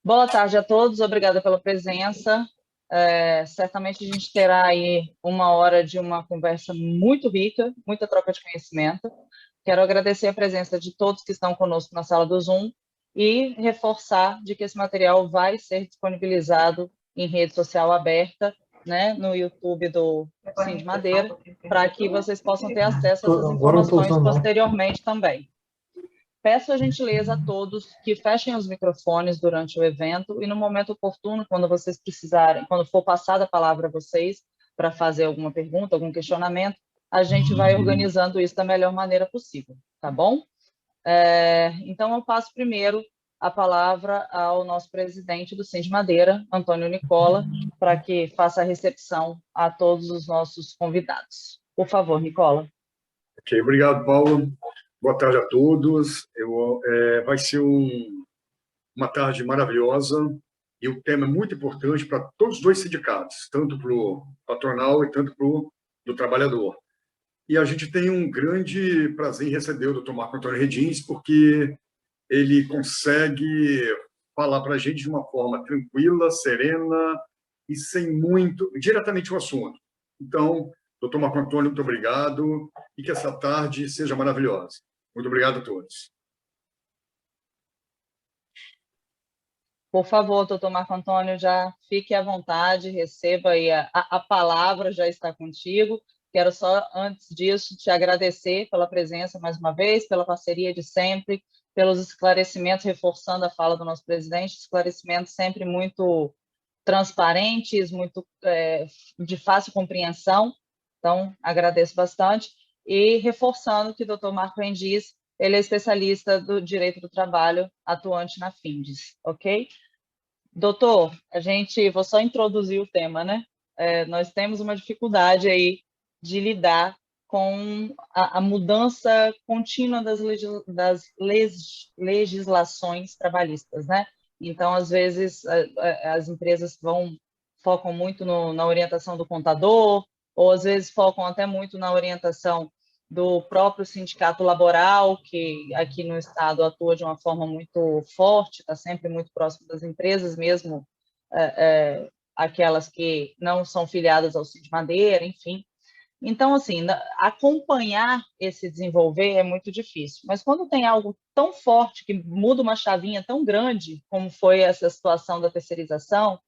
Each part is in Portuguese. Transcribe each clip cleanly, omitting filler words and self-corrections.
Boa tarde a todos, obrigada pela presença. Certamente a gente terá aí uma hora de uma conversa muito rica, muita troca de conhecimento. Quero agradecer a presença de todos que estão conosco na sala do Zoom e reforçar de que esse material vai ser disponibilizado em rede social aberta, né, no YouTube do Sindmadeira, para que vocês possam ter acesso a essas informações posteriormente também. Peço a gentileza a todos que fechem os microfones durante o evento e no momento oportuno, quando vocês precisarem, quando for passada a palavra a vocês para fazer alguma pergunta, algum questionamento, a gente vai organizando isso da melhor maneira possível, tá bom? Então, eu passo primeiro a palavra ao nosso presidente do Sindmadeira, Antônio Nicola, para que faça a recepção a todos os nossos convidados. Por favor, Nicola. Ok, obrigado, Paulo. Boa tarde a todos. Vai ser uma tarde maravilhosa e o tema é muito importante para todos os dois sindicatos, tanto para o patronal e tanto para o do trabalhador. E a gente tem um grande prazer em receber o Dr. Marco Antônio Redins, porque ele consegue falar para a gente de uma forma tranquila, serena e sem muito, diretamente o assunto. Então, Dr. Marco Antônio, muito obrigado e que essa tarde seja maravilhosa. Muito obrigado a todos. Por favor, doutor Marco Antônio, já fique à vontade, receba aí a palavra, já está contigo. Quero só, antes disso, te agradecer pela presença mais uma vez, pela parceria de sempre, pelos esclarecimentos, reforçando a fala do nosso presidente, esclarecimentos sempre muito transparentes, muito de fácil compreensão. Então, agradeço bastante. E reforçando que o doutor Marco Redins, ele é especialista do direito do trabalho, atuante na Findes, ok? Doutor, vou só introduzir o tema, né? Nós temos uma dificuldade aí de lidar com a mudança contínua das legislações trabalhistas, né? Então, às vezes, as empresas focam muito na orientação do contador, ou às vezes focam até muito na orientação do próprio sindicato laboral, que aqui no estado atua de uma forma muito forte, está sempre muito próximo das empresas, mesmo aquelas que não são filiadas ao Sindmadeira, enfim. Então, assim, acompanhar esse desenvolver é muito difícil, mas quando tem algo tão forte que muda uma chavinha tão grande, como foi essa situação da terceirização,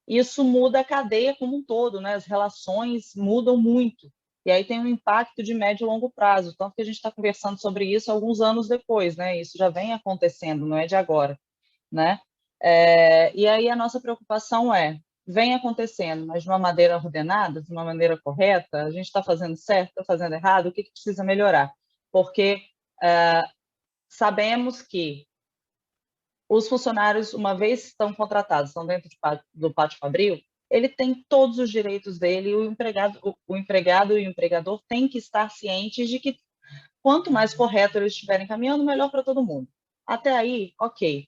isso muda a cadeia como um todo, né? As relações mudam muito. E aí tem um impacto de médio e longo prazo, tanto que a gente está conversando sobre isso alguns anos depois, né? Isso já vem acontecendo, não é de agora, né? E aí a nossa preocupação vem acontecendo, mas de uma maneira ordenada, de uma maneira correta, a gente está fazendo certo, está fazendo errado, o que precisa melhorar? Porque sabemos que os funcionários, uma vez estão contratados, estão dentro do Pátio Fabril, ele tem todos os direitos dele, e o empregado e o empregador têm que estar cientes de que quanto mais correto eles estiverem caminhando, melhor para todo mundo. Até aí, ok.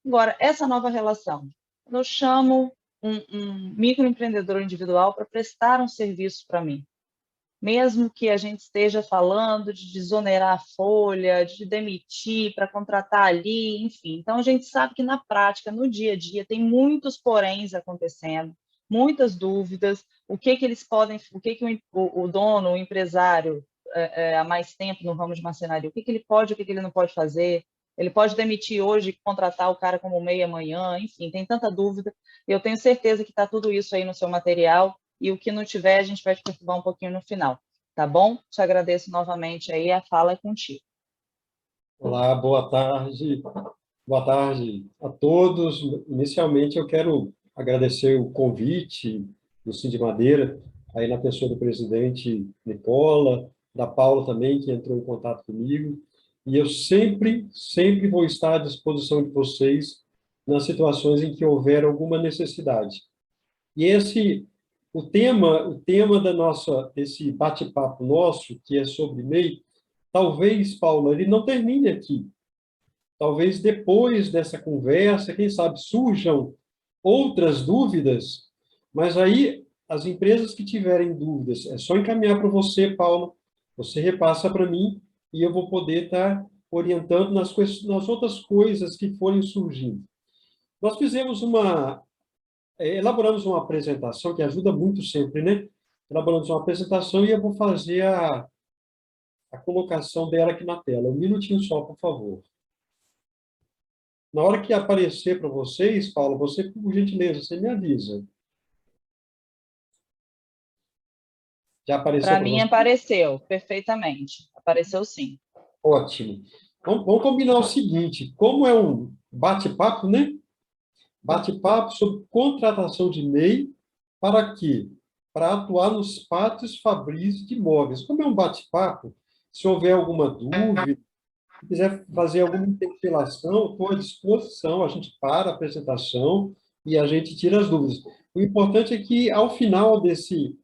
Agora, essa nova relação, eu chamo um microempreendedor individual para prestar um serviço para mim. Mesmo que a gente esteja falando de desonerar a folha, de demitir para contratar ali, enfim. Então, a gente sabe que na prática, no dia a dia, tem muitos poréns acontecendo, muitas dúvidas, o que eles podem, o dono, o empresário, há mais tempo no ramo de marcenaria, o que ele pode, o que ele não pode fazer. Ele pode demitir hoje e contratar o cara como MEI amanhã, enfim, tem tanta dúvida. Eu tenho certeza que está tudo isso aí no seu material, e o que não tiver, a gente vai te perturbar um pouquinho no final, tá bom? Te agradeço novamente aí, a fala é contigo. Olá, boa tarde. Boa tarde a todos. Inicialmente, eu quero agradecer o convite do Sindmadeira, aí na pessoa do presidente Nicola, da Paula também, que entrou em contato comigo, e eu sempre vou estar à disposição de vocês nas situações em que houver alguma necessidade. E o tema desse bate-papo nosso, que é sobre MEI, talvez, Paula, ele não termine aqui. Talvez depois dessa conversa, quem sabe, surjam outras dúvidas, mas aí as empresas que tiverem dúvidas, é só encaminhar para você, Paulo, você repassa para mim e eu vou poder estar orientando nas outras coisas que forem surgindo. Nós elaboramos uma apresentação, que ajuda muito sempre, né? Elaboramos uma apresentação e eu vou fazer a colocação dela aqui na tela. Um minutinho só, por favor. Na hora que aparecer para vocês, Paulo, você, por gentileza, você me avisa. Já apareceu Para para mim você? apareceu, perfeitamente. Apareceu sim. Ótimo. Vamos combinar o seguinte, como é um bate-papo, né? Bate-papo sobre contratação de MEI para quê? Para atuar nos pátios fabris de imóveis. Como é um bate-papo, se houver alguma dúvida, se quiser fazer alguma interpelação, estou à disposição, a gente para a apresentação e a gente tira as dúvidas. O importante é que, ao final desse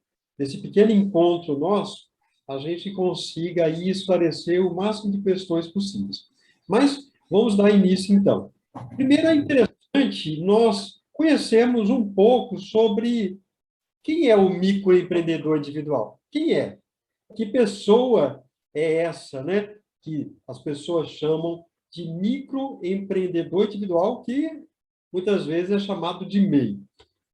pequeno encontro nosso, a gente consiga aí esclarecer o máximo de questões possíveis. Mas vamos dar início, então. Primeiro, é interessante nós conhecermos um pouco sobre quem é o microempreendedor individual. Quem é? Que pessoa é essa, né? Que as pessoas chamam de microempreendedor individual, que muitas vezes é chamado de MEI.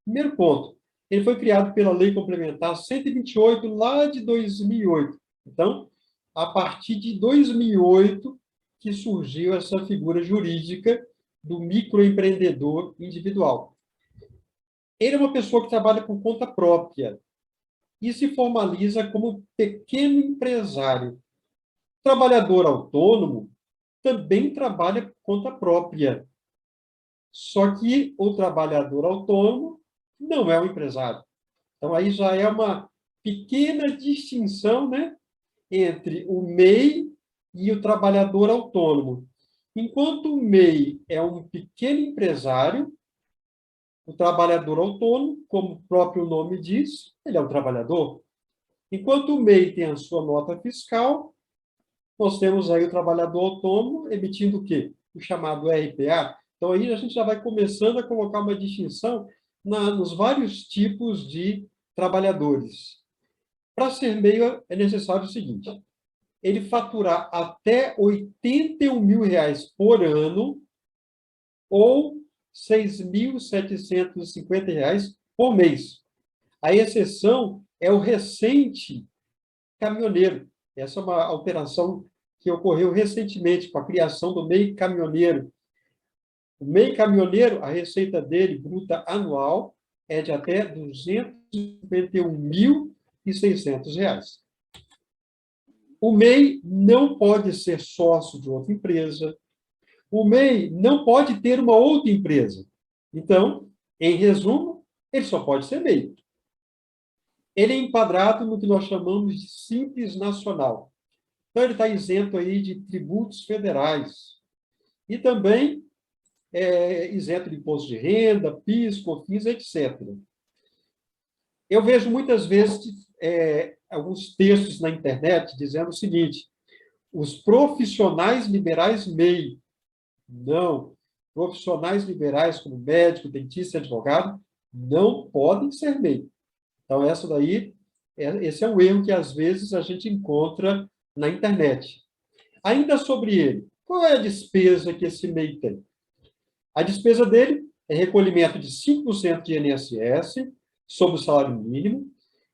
Primeiro ponto, ele foi criado pela Lei Complementar 128, lá de 2008. Então, a partir de 2008, que surgiu essa figura jurídica do microempreendedor individual. Ele é uma pessoa que trabalha por conta própria e se formaliza como pequeno empresário. Trabalhador autônomo também trabalha por conta própria. Só que o trabalhador autônomo não é um empresário. Então, aí já é uma pequena distinção, né, entre o MEI e o trabalhador autônomo. Enquanto o MEI é um pequeno empresário, o trabalhador autônomo, como o próprio nome diz, ele é um trabalhador. Enquanto o MEI tem a sua nota fiscal, nós temos aí o trabalhador autônomo emitindo o quê? O chamado RPA. Então, aí a gente já vai começando a colocar uma distinção nos vários tipos de trabalhadores. Para ser MEI, é necessário o seguinte, ele faturar até R$81.000 por ano ou R$6.750 por mês. A exceção é o recente caminhoneiro. Essa é uma alteração que ocorreu recentemente com a criação do MEI caminhoneiro. O MEI caminhoneiro, a receita dele, bruta anual, é de até R$251.600. O MEI não pode ser sócio de outra empresa. O MEI não pode ter uma outra empresa. Então, em resumo, ele só pode ser MEI. Ele é enquadrado no que nós chamamos de Simples Nacional. Então, ele está isento aí de tributos federais. E também isento de imposto de renda, PIS, COFINS, etc. Eu vejo muitas vezes alguns textos na internet dizendo o seguinte, os profissionais liberais MEI. Não. Profissionais liberais como médico, dentista e advogado não podem ser MEI. Então, esse é um erro que, às vezes, a gente encontra na internet. Ainda sobre ele, qual é a despesa que esse MEI tem? A despesa dele é recolhimento de 5% de INSS sobre o salário mínimo,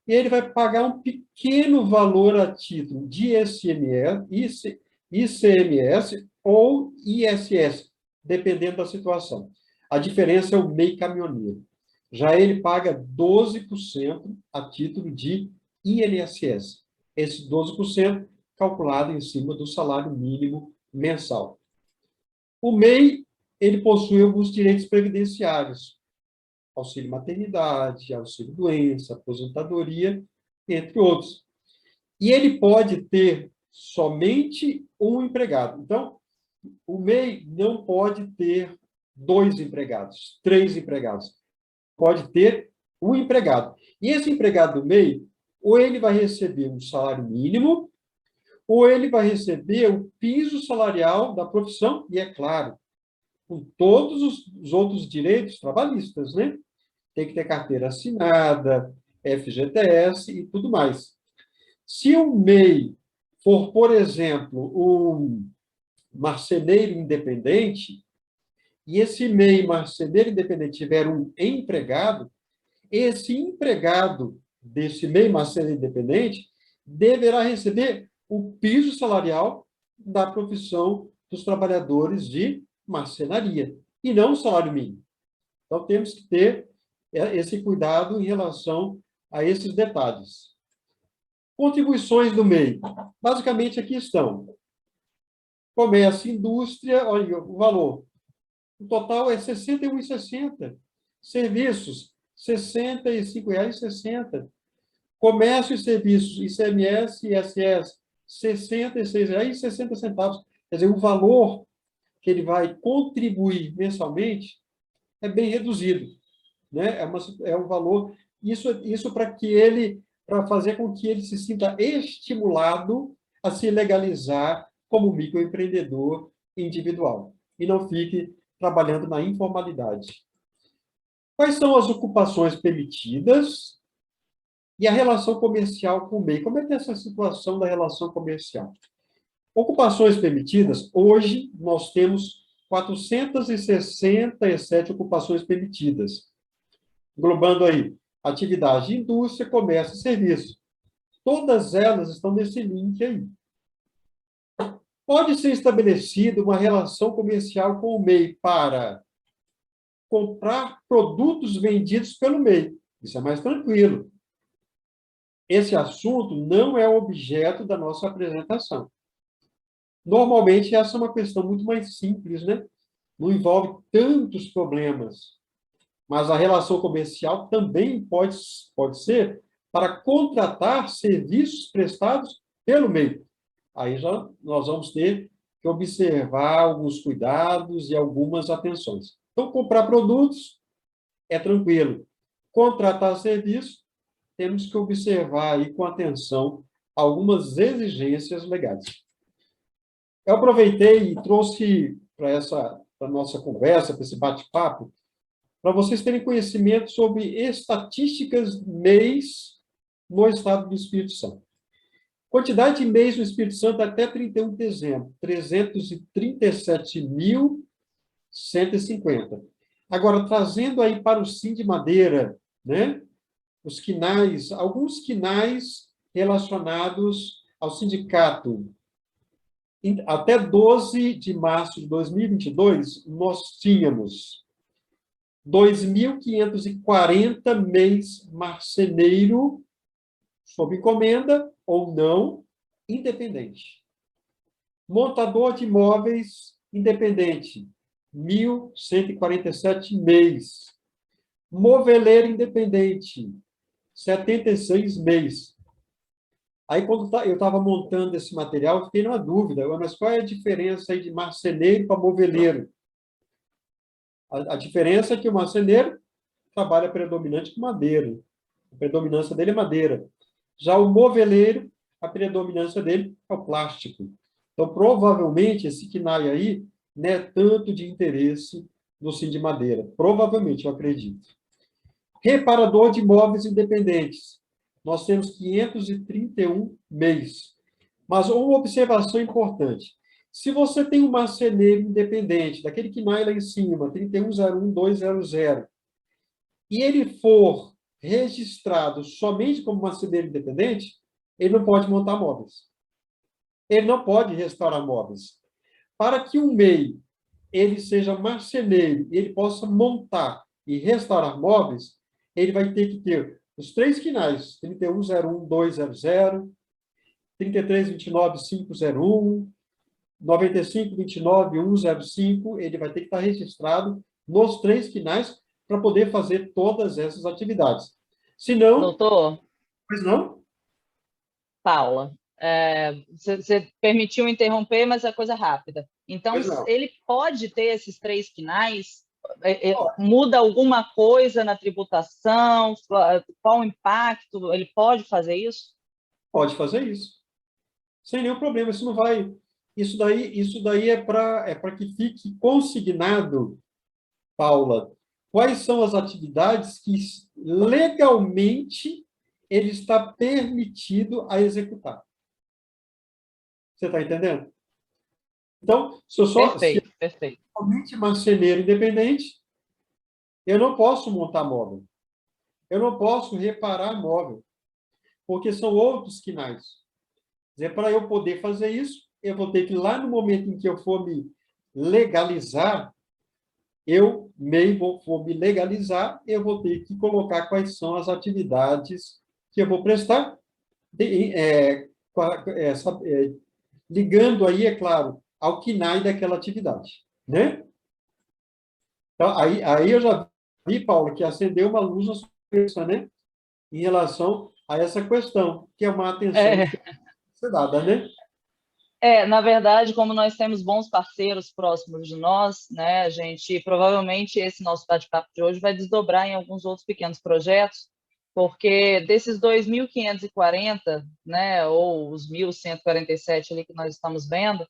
e ele vai pagar um pequeno valor a título de ICMS ou ISS, dependendo da situação. A diferença é o MEI caminhoneiro. Já ele paga 12% a título de INSS. Esse 12% calculado em cima do salário mínimo mensal. O MEI, ele possui alguns direitos previdenciários. Auxílio maternidade, auxílio doença, aposentadoria, entre outros. E ele pode ter somente um empregado. Então, o MEI não pode ter 2 empregados, 3 empregados. Pode ter um empregado. E esse empregado do MEI, ou ele vai receber um salário mínimo, ou ele vai receber o piso salarial da profissão, e é claro, com todos os outros direitos trabalhistas, né? Tem que ter carteira assinada, FGTS e tudo mais. Se o MEI for, por exemplo, um marceneiro independente, e esse MEI marceneiro independente tiver um empregado, esse empregado desse MEI marceneiro independente deverá receber o piso salarial da profissão dos trabalhadores de marcenaria, e não o salário mínimo. Então, temos que ter esse cuidado em relação a esses detalhes. Contribuições do MEI. Basicamente, aqui estão. Comércio, indústria, olha o valor. O total é R$ 61,60. Serviços, R$ 65,60. Comércio e serviços, ICMS e ISS, R$ 66,60. Quer dizer, o valor que ele vai contribuir mensalmente é bem reduzido, né? É um valor, isso para fazer com que ele se sinta estimulado a se legalizar como microempreendedor individual e não fique trabalhando na informalidade. Quais são as ocupações permitidas e a relação comercial com o MEI? Como é que é essa situação da relação comercial? Ocupações permitidas, hoje nós temos 467 ocupações permitidas, englobando aí atividade de indústria, comércio e serviço. Todas elas estão nesse link aí. Pode ser estabelecida uma relação comercial com o MEI para comprar produtos vendidos pelo MEI. Isso é mais tranquilo. Esse assunto não é objeto da nossa apresentação. Normalmente, essa é uma questão muito mais simples, né? Não envolve tantos problemas. Mas a relação comercial também pode ser para contratar serviços prestados pelo MEI. Aí já nós vamos ter que observar alguns cuidados e algumas atenções. Então, comprar produtos é tranquilo. Contratar serviço, temos que observar aí com atenção algumas exigências legais. Eu aproveitei e trouxe para a nossa conversa, para esse bate-papo, para vocês terem conhecimento sobre estatísticas MEIs no estado do Espírito Santo. Quantidade de MEIs no Espírito Santo até 31 de dezembro, 337.150. Agora, trazendo aí para o Sindmadeira, né, os quinais, alguns quinais relacionados ao sindicato. Até 12 de março de 2022, nós tínhamos 2.540 MEIs marceneiro sob encomenda ou não, independente. Montador de imóveis independente, 1.147 MEIs. Moveleiro independente, 76 MEIs. Aí, quando eu estava montando esse material, eu fiquei numa dúvida, mas qual é a diferença aí de marceneiro para moveleiro? A diferença é que o marceneiro trabalha predominante com madeira. A predominância dele é madeira. Já o moveleiro, a predominância dele é o plástico. Então, provavelmente, esse KNAI aí não é tanto de interesse do Sindmadeira. Provavelmente, eu acredito. Reparador de imóveis independentes. Nós temos 531 MEIs. Mas uma observação importante. Se você tem um marceneiro independente, daquele KNAI lá em cima, 3101200, e ele for registrado somente como marceneiro independente, ele não pode montar móveis. Ele não pode restaurar móveis. Para que um MEI ele seja marceneiro e ele possa montar e restaurar móveis, ele vai ter que ter os 3 KNAIs, 3101200, 3329501, 9529105, ele vai ter que estar registrado nos 3 KNAIs para poder fazer todas essas atividades. Se não... Doutor? Pois não? Paula, você permitiu interromper, mas é coisa rápida. Então, ele pode ter esses 3 KNAIs? Muda alguma coisa na tributação? Qual o impacto? Ele pode fazer isso? Pode fazer isso. Sem nenhum problema. Isso não vai... Isso daí é para que fique consignado, Paula, quais são as atividades que legalmente ele está permitido a executar. Você está entendendo? Então, se eu Perfeito, perfeito. somente marceneiro independente, eu não posso montar móvel. Eu não posso reparar móvel, porque são outros quinais. Quer dizer, para eu poder fazer isso, eu vou ter que, lá no momento em que eu for me legalizar, vou me legalizar, eu vou ter que colocar quais são as atividades que eu vou prestar, ligando aí, é claro, ao KNAI daquela atividade, né? Então, aí eu já vi, Paulo, que acendeu uma luz na sua cabeça, né? Em relação a essa questão, que é uma atenção que tem que ser dada, né? Na verdade, como nós temos bons parceiros próximos de nós, né, a gente provavelmente esse nosso bate-papo de hoje vai desdobrar em alguns outros pequenos projetos, porque desses 2.540, né, ou os 1.147 ali que nós estamos vendo,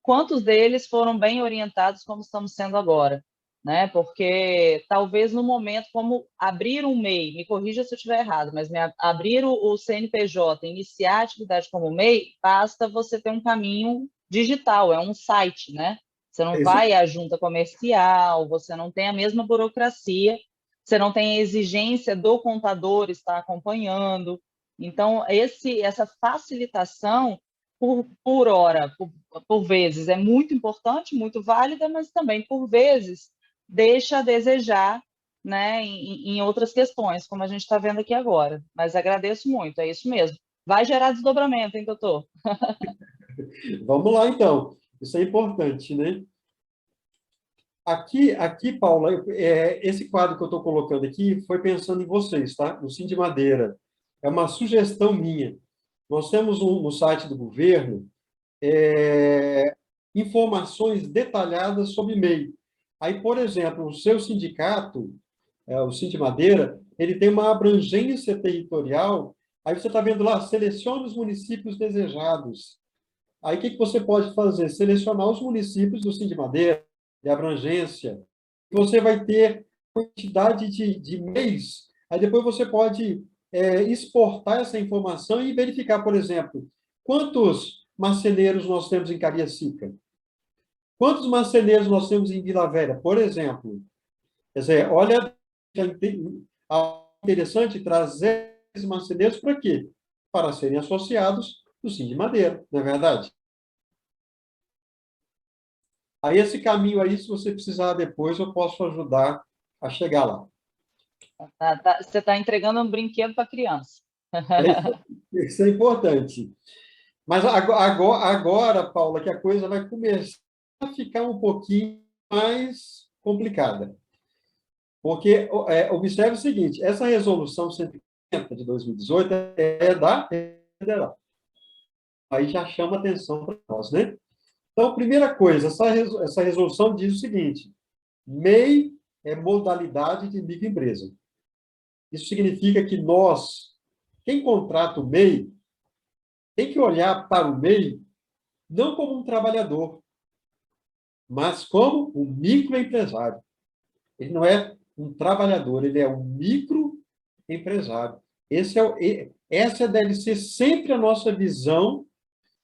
quantos deles foram bem orientados como estamos sendo agora? Né? Porque talvez no momento, como abrir um MEI, me corrija se eu estiver errado, mas abrir o CNPJ, iniciar a atividade como MEI, basta você ter um caminho digital, é um site, né? Você não É isso. vai à junta comercial, você não tem a mesma burocracia, você não tem a exigência do contador estar acompanhando. Então, essa facilitação por hora, por vezes, é muito importante, muito válida, mas também, por vezes, deixa a desejar, né, em outras questões, como a gente está vendo aqui agora. Mas agradeço muito, é isso mesmo. Vai gerar desdobramento, hein, doutor? Vamos lá, então. Isso é importante, né? Aqui, Paula, esse quadro que eu estou colocando aqui foi pensando em vocês, tá? No Sim de Madeira. É uma sugestão minha. Nós temos no site do governo informações detalhadas sobre MEI. Aí, por exemplo, o seu sindicato, o Sim de Madeira, ele tem uma abrangência territorial. Aí você está vendo lá, selecione os municípios desejados. Aí o que você pode fazer? Selecionar os municípios do Sim de Madeira, de abrangência. Você vai ter quantidade de MEIs. Aí depois você pode exportar essa informação e verificar, por exemplo, quantos marceneiros nós temos em Cariacica? Quantos marceneiros nós temos em Vila Velha, por exemplo? Quer dizer, olha, interessante trazer esses marceneiros para quê? Para serem associados do Sim de Madeira, não é verdade? Aí esse caminho aí, se você precisar depois, eu posso ajudar a chegar lá. Você está entregando um brinquedo para criança. Isso é importante. Mas agora, Paula, que a coisa vai começar a ficar um pouquinho mais complicada. Porque, observe o seguinte, essa resolução 150 de 2018 é da federal. Aí já chama atenção para nós, né? Então, primeira coisa, essa resolução diz o seguinte: MEI é modalidade de microempresa. Isso significa que quem contrata o MEI, tem que olhar para o MEI não como um trabalhador, mas como um microempresário. Ele não é um trabalhador, ele é um microempresário. Essa deve ser sempre a nossa visão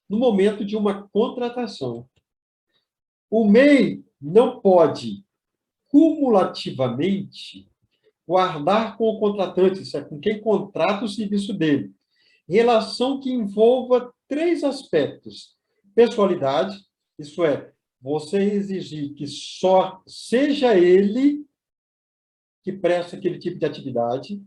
no momento de uma contratação. O MEI não pode, cumulativamente, guardar com o contratante, isso é, com quem contrata o serviço dele, relação que envolva três aspectos. Pessoalidade, isso é, você exigir que só seja ele que presta aquele tipo de atividade.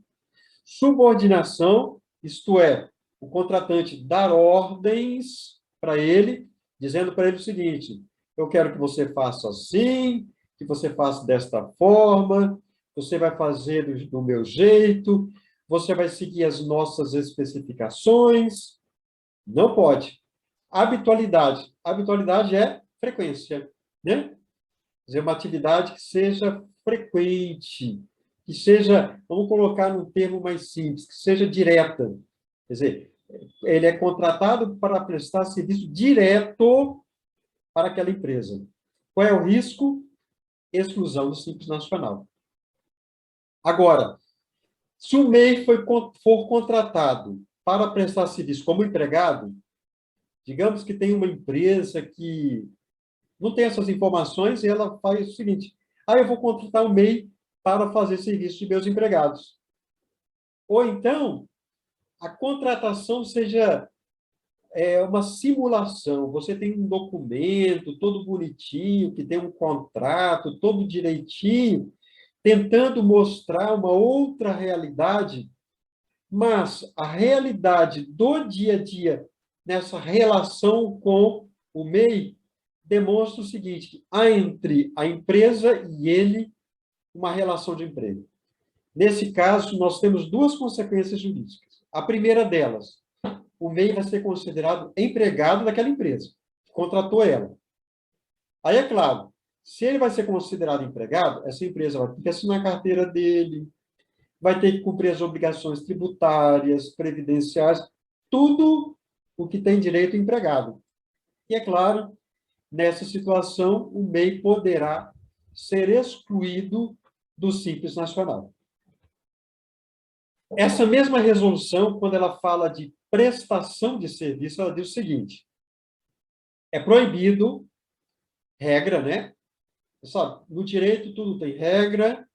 Subordinação, isto é, o contratante dar ordens para ele, dizendo para ele o seguinte: eu quero que você faça assim, que você faça desta forma, você vai fazer do meu jeito, você vai seguir as nossas especificações. Não pode. Habitualidade. Habitualidade é frequência, né? Quer dizer, uma atividade que seja frequente, que seja, vamos colocar num termo mais simples, que seja direta. Quer dizer, ele é contratado para prestar serviço direto para aquela empresa. Qual é o risco? Exclusão do Simples Nacional. Agora, Se o MEI for contratado para prestar serviço como empregado, digamos que tem uma empresa que não tem essas informações e ela faz o seguinte: eu vou contratar o MEI para fazer serviço de meus empregados. Ou então, a contratação seja uma simulação. Você tem um documento todo bonitinho, que tem um contrato todo direitinho, tentando mostrar uma outra realidade, mas a realidade do dia a dia, nessa relação com o MEI, demonstra o seguinte: que há entre a empresa e ele uma relação de emprego. Nesse caso, nós temos duas consequências jurídicas. A primeira delas, o MEI vai ser considerado empregado daquela empresa, que contratou ela. Aí, é claro, se ele vai ser considerado empregado, essa empresa vai ter que assinar a carteira dele, vai ter que cumprir as obrigações tributárias, previdenciárias, tudo o que tem direito empregado. E, é claro, nessa situação, o MEI poderá ser excluído do Simples Nacional. Essa mesma resolução, quando ela fala de prestação de serviço, ela diz o seguinte: é proibido, regra, né? Sabe, no direito tudo tem regra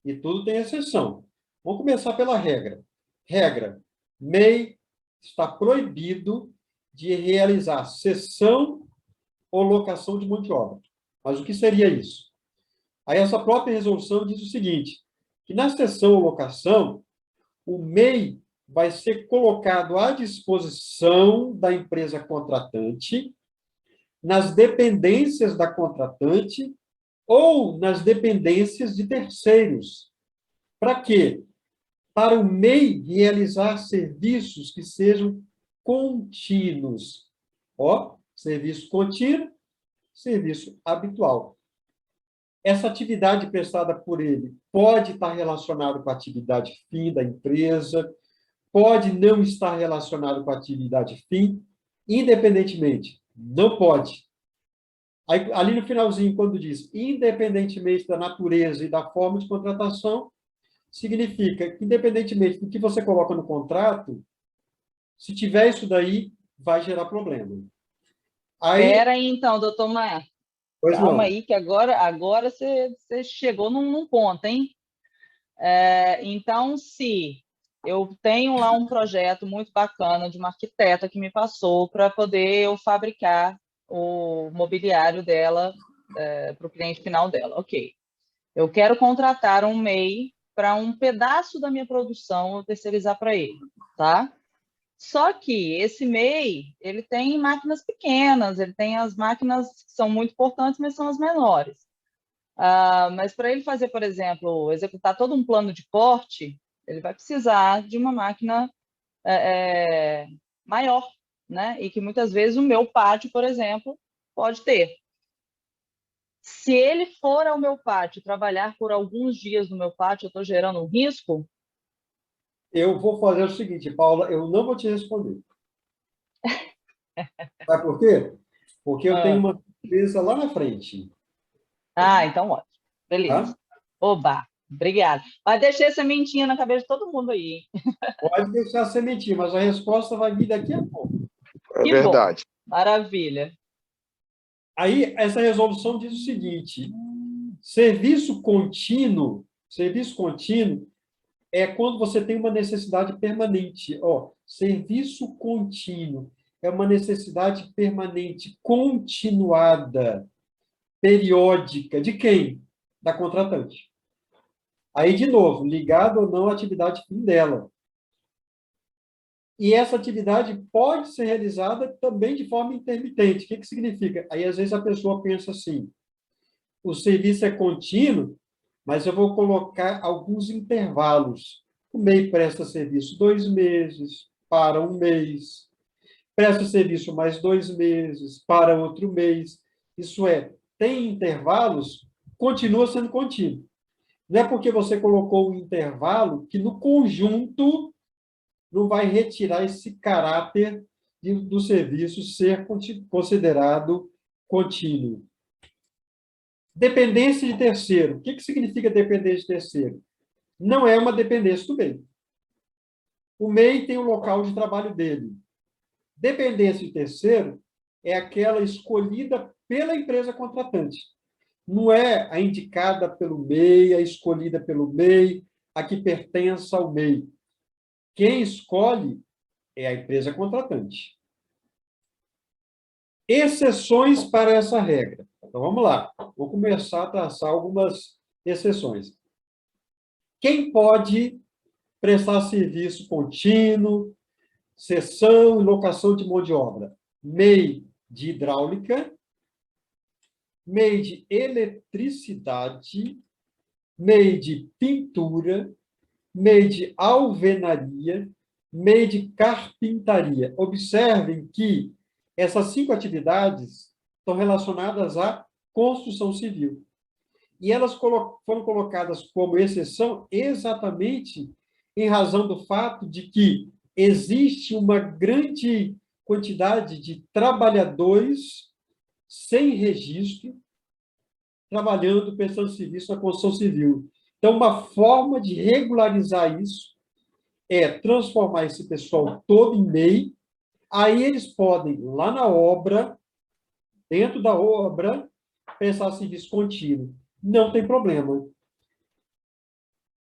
e tudo tem exceção. Vamos começar pela regra. Regra: MEI está proibido de realizar cessão ou locação de mão de obra. Mas o que seria isso? Aí essa própria resolução diz o seguinte: que na cessão ou locação, o MEI vai ser colocado à disposição da empresa contratante, nas dependências da contratante ou nas dependências de terceiros. Para quê? Para o MEI realizar serviços que sejam contínuos. Serviço contínuo, serviço habitual. Essa atividade prestada por ele pode estar relacionada com a atividade fim da empresa, pode não estar relacionado com a atividade fim, independentemente. Não pode. Aí, ali no finalzinho, quando diz independentemente da natureza e da forma de contratação, significa que, independentemente do que você coloca no contrato, se tiver isso daí, vai gerar problema. Espera aí, então, doutor Marcos. Pois Calma não. aí, que agora você chegou num ponto, hein? Então, se eu tenho lá um projeto muito bacana de uma arquiteta que me passou para poder eu fabricar o mobiliário dela para o cliente final dela. Ok. Eu quero contratar um MEI para um pedaço da minha produção eu terceirizar para ele, tá? Só que esse MEI, ele tem máquinas pequenas, ele tem as máquinas que são muito importantes, mas são as menores. Mas para ele fazer, por exemplo, executar todo um plano de corte, ele vai precisar de uma máquina maior, né? E que muitas vezes o meu pátio, por exemplo, pode ter. Se ele for ao meu pátio trabalhar por alguns dias no meu pátio, eu estou gerando um risco? Eu vou fazer o seguinte, Paula, eu não vou te responder. Sabe por quê? Porque eu tenho uma empresa lá na frente. Então ótimo. Beleza. Tá? Oba, obrigada. Mas deixei essa mentinha na cabeça de todo mundo aí. Pode deixar a sementinha, mas a resposta vai vir daqui a pouco. Que verdade. Bom. Maravilha. Aí, essa resolução diz o seguinte: serviço contínuo é quando você tem uma necessidade permanente. Serviço contínuo é uma necessidade permanente, continuada, periódica. De quem? Da contratante. Aí, de novo, ligado ou não à atividade fim dela. E essa atividade pode ser realizada também de forma intermitente. O que significa? Aí, às vezes, a pessoa pensa assim: o serviço é contínuo, mas eu vou colocar alguns intervalos. O MEI presta serviço 2 meses, para 1 mês, presta serviço mais 2 meses, para outro mês. Isso é, tem intervalos, continua sendo contínuo. Não é porque você colocou um intervalo que, no conjunto, não vai retirar esse caráter do serviço ser considerado contínuo. Dependência de terceiro. O que significa dependência de terceiro? não é uma dependência do MEI. O MEI tem o local de trabalho dele. Dependência de terceiro é aquela escolhida pela empresa contratante. Não é a indicada pelo MEI, a escolhida pelo MEI, a que pertence ao MEI. Quem escolhe é a empresa contratante. Exceções para essa regra. Então, vamos lá. Vou começar a traçar algumas exceções. Quem pode prestar serviço contínuo, cessão e locação de mão de obra? MEI de hidráulica, MEI de eletricidade, MEI de pintura, MEI de alvenaria, MEI de carpintaria. Observem que essas 5 atividades estão relacionadas à construção civil. E elas foram colocadas como exceção exatamente em razão do fato de que existe uma grande quantidade de trabalhadores sem registro trabalhando, prestando serviço na construção civil. Então, uma forma de regularizar isso é transformar esse pessoal todo em MEI. Aí eles podem, lá na obra, dentro da obra, prestar serviço contínuo. Não tem problema.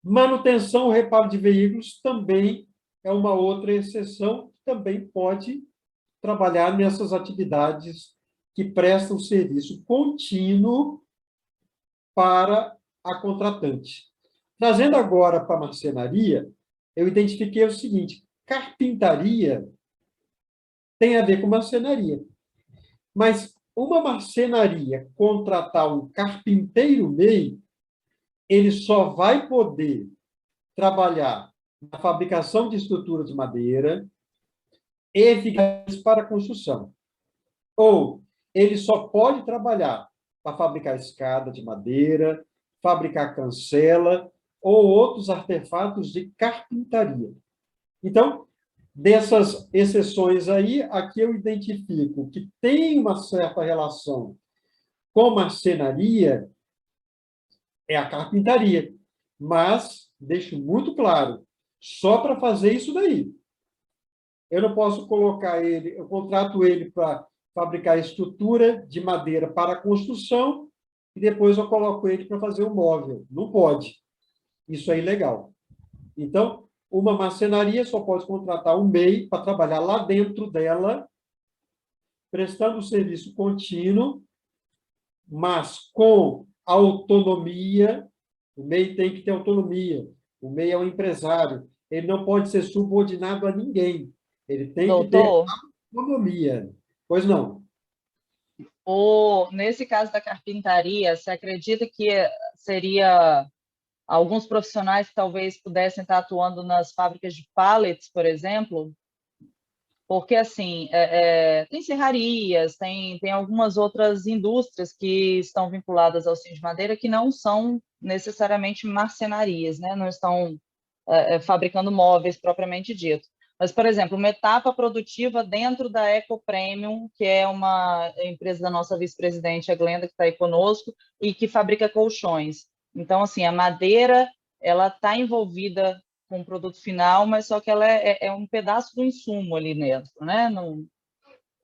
Manutenção, reparo de veículos também é uma outra exceção, que também pode trabalhar nessas atividades que prestam serviço contínuo para a contratante. Trazendo agora para a marcenaria, eu identifiquei o seguinte: carpintaria tem a ver com marcenaria. Mas uma marcenaria contratar um carpinteiro MEI, ele só vai poder trabalhar na fabricação de estrutura de madeira e vigas para construção. Ou ele só pode trabalhar para fabricar escada de madeira, fabricar cancela ou outros artefatos de carpintaria. Então, dessas exceções aí, aqui eu identifico que tem uma certa relação com marcenaria, é a carpintaria. Mas, deixo muito claro, só para fazer isso daí. Eu não posso colocar ele, eu contrato ele para fabricar estrutura de madeira para construção e depois eu coloco ele para fazer um móvel. Não pode. Isso é ilegal. Então, uma marcenaria só pode contratar um MEI para trabalhar lá dentro dela, prestando serviço contínuo, mas com autonomia. O MEI tem que ter autonomia. O MEI é um empresário. Ele não pode ser subordinado a ninguém. Ele tem que ter Doutor, autonomia. Pois não. nesse caso da carpintaria, você acredita que seria alguns profissionais que talvez pudessem estar atuando nas fábricas de pallets, por exemplo? Porque, assim, tem serrarias, tem algumas outras indústrias que estão vinculadas ao Cindy Madeira que não são necessariamente marcenarias, né? Não estão fabricando móveis propriamente dito. Mas, por exemplo, uma etapa produtiva dentro da Eco Premium, que é uma empresa da nossa vice-presidente, a Glenda, que está aí conosco, e que fabrica colchões. Então, assim, a madeira, ela está envolvida com o produto final, mas só que ela é um pedaço do insumo ali dentro, né? Não,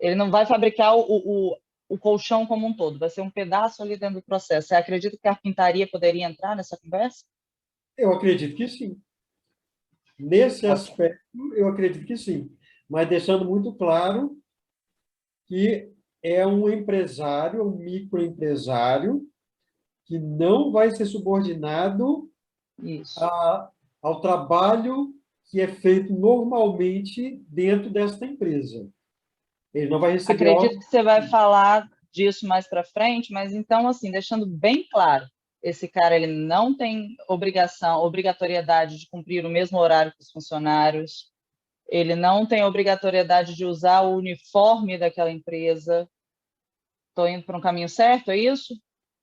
ele não vai fabricar o colchão como um todo, vai ser um pedaço ali dentro do processo. Você acredita que a carpintaria poderia entrar nessa conversa? Eu acredito que sim. Nesse Ok. aspecto, eu acredito que sim. Mas deixando muito claro que é um empresário, um microempresário, que não vai ser subordinado Isso. ao trabalho que é feito normalmente dentro desta empresa. Ele não vai receber Acredito ordem. que você vai falar disso mais para frente, mas então, assim, deixando bem claro, esse cara ele não tem obrigatoriedade de cumprir o mesmo horário que os funcionários, ele não tem obrigatoriedade de usar o uniforme daquela empresa. Estou indo para um caminho certo, é isso?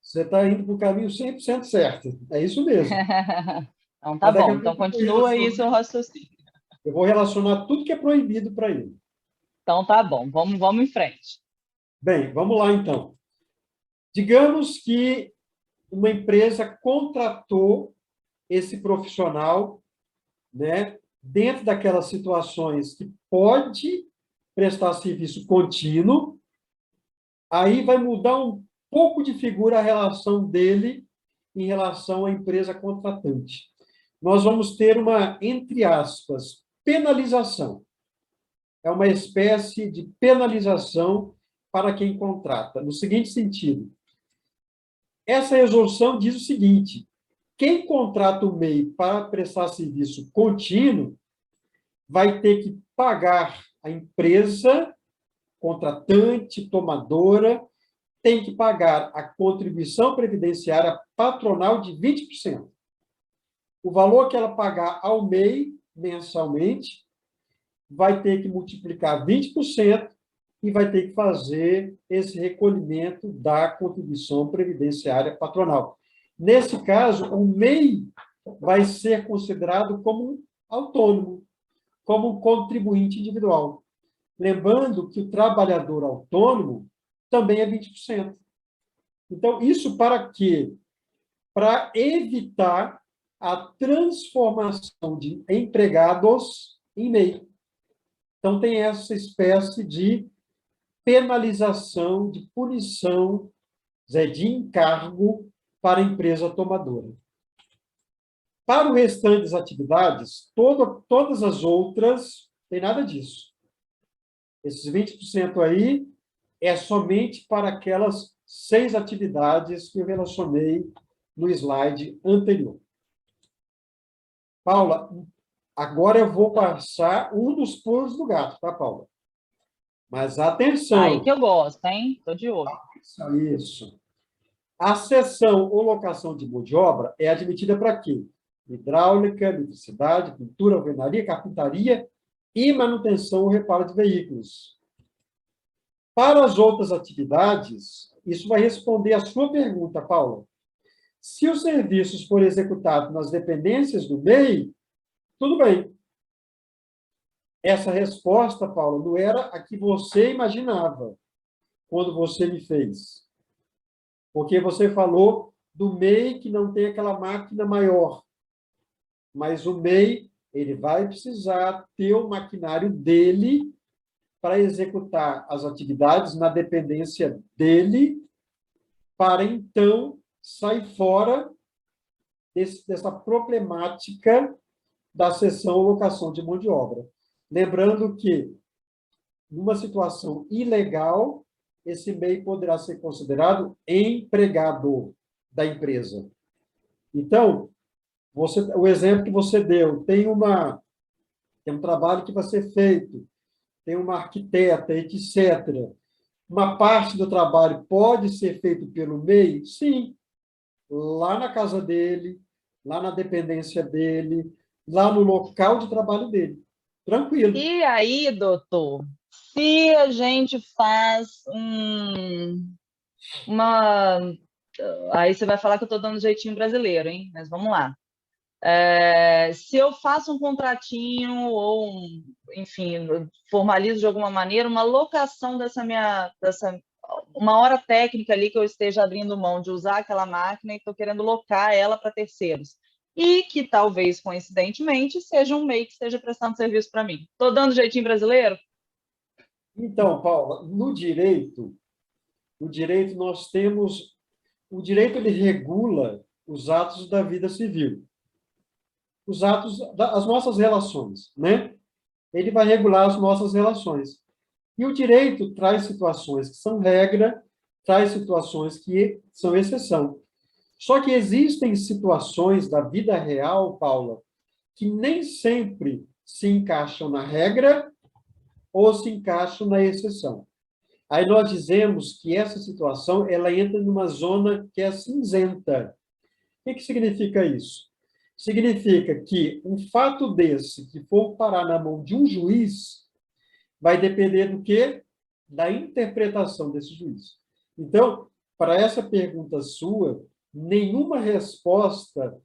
Você está indo para o caminho 100% certo. É isso mesmo. Então tá Mas daqui bom, a então pouco continua aí seu raciocínio. eu vou relacionar tudo que é proibido para ele. Então tá bom, vamos em frente. Bem, vamos lá então. Digamos que uma empresa contratou esse profissional, né, dentro daquelas situações que pode prestar serviço contínuo, aí vai mudar um pouco de figura a relação dele em relação à empresa contratante. Nós vamos ter uma, entre aspas, penalização. É uma espécie de penalização para quem contrata, no seguinte sentido. Essa resolução diz o seguinte: quem contrata o MEI para prestar serviço contínuo vai ter que pagar a empresa contratante, tomadora, tem que pagar a contribuição previdenciária patronal de 20%. O valor que ela pagar ao MEI, mensalmente, vai ter que multiplicar 20% e vai ter que fazer esse recolhimento da contribuição previdenciária patronal. Nesse caso, o MEI vai ser considerado como um autônomo, como um contribuinte individual. Lembrando que o trabalhador autônomo também é 20%. Então, isso para quê? Para evitar a transformação de empregados em MEI. Então, tem essa espécie de penalização, de punição, de encargo para a empresa tomadora. Para o restante das atividades, todas as outras, não tem nada disso. Esses 20% aí é somente para aquelas 6 atividades que eu relacionei no slide anterior. Paula, agora eu vou passar um dos pulos do gato, tá, Paula? Mas atenção. Aí que eu gosto, hein? Estou de olho. Isso. A cessão ou locação de mão de obra é admitida para quê? Hidráulica, eletricidade, pintura, alvenaria, carpintaria e manutenção ou reparo de veículos. Para as outras atividades, isso vai responder a sua pergunta, Paula. Se os serviços forem executados nas dependências do MEI, tudo bem. Essa resposta, Paula, não era a que você imaginava quando você me fez. Porque você falou do MEI que não tem aquela máquina maior. Mas o MEI, ele vai precisar ter o maquinário dele para executar as atividades na dependência dele, para então sair fora dessa problemática da cessão ou locação de mão de obra. Lembrando que, numa situação ilegal, esse MEI poderá ser considerado empregado da empresa. Então, o exemplo que você deu, tem um trabalho que vai ser feito, tem uma arquiteta, etc. Uma parte do trabalho pode ser feito pelo MEI? Sim. Lá na casa dele, lá na dependência dele, lá no local de trabalho dele. Tranquilo. E aí, doutor, se a gente faz uma... Aí você vai falar que eu estou dando jeitinho brasileiro, hein? Mas vamos lá. Se eu faço um contratinho ou, enfim, formalizo de alguma maneira uma locação uma hora técnica ali que eu esteja abrindo mão de usar aquela máquina e estou querendo locar ela para terceiros. E que talvez, coincidentemente, seja um MEI que esteja prestando serviço para mim. Estou dando jeitinho brasileiro? Então, Paula, no direito nós temos... O direito, ele regula os atos da vida civil. Os atos, as nossas relações, né? Ele vai regular as nossas relações. E o direito traz situações que são regra, traz situações que são exceção. Só que existem situações da vida real, Paula, que nem sempre se encaixam na regra ou se encaixam na exceção. Aí nós dizemos que essa situação ela entra numa zona que é cinzenta. O que significa isso? Significa que um fato desse, que for parar na mão de um juiz, vai depender do quê? Da interpretação desse juiz. Então, para essa pergunta sua, nenhuma resposta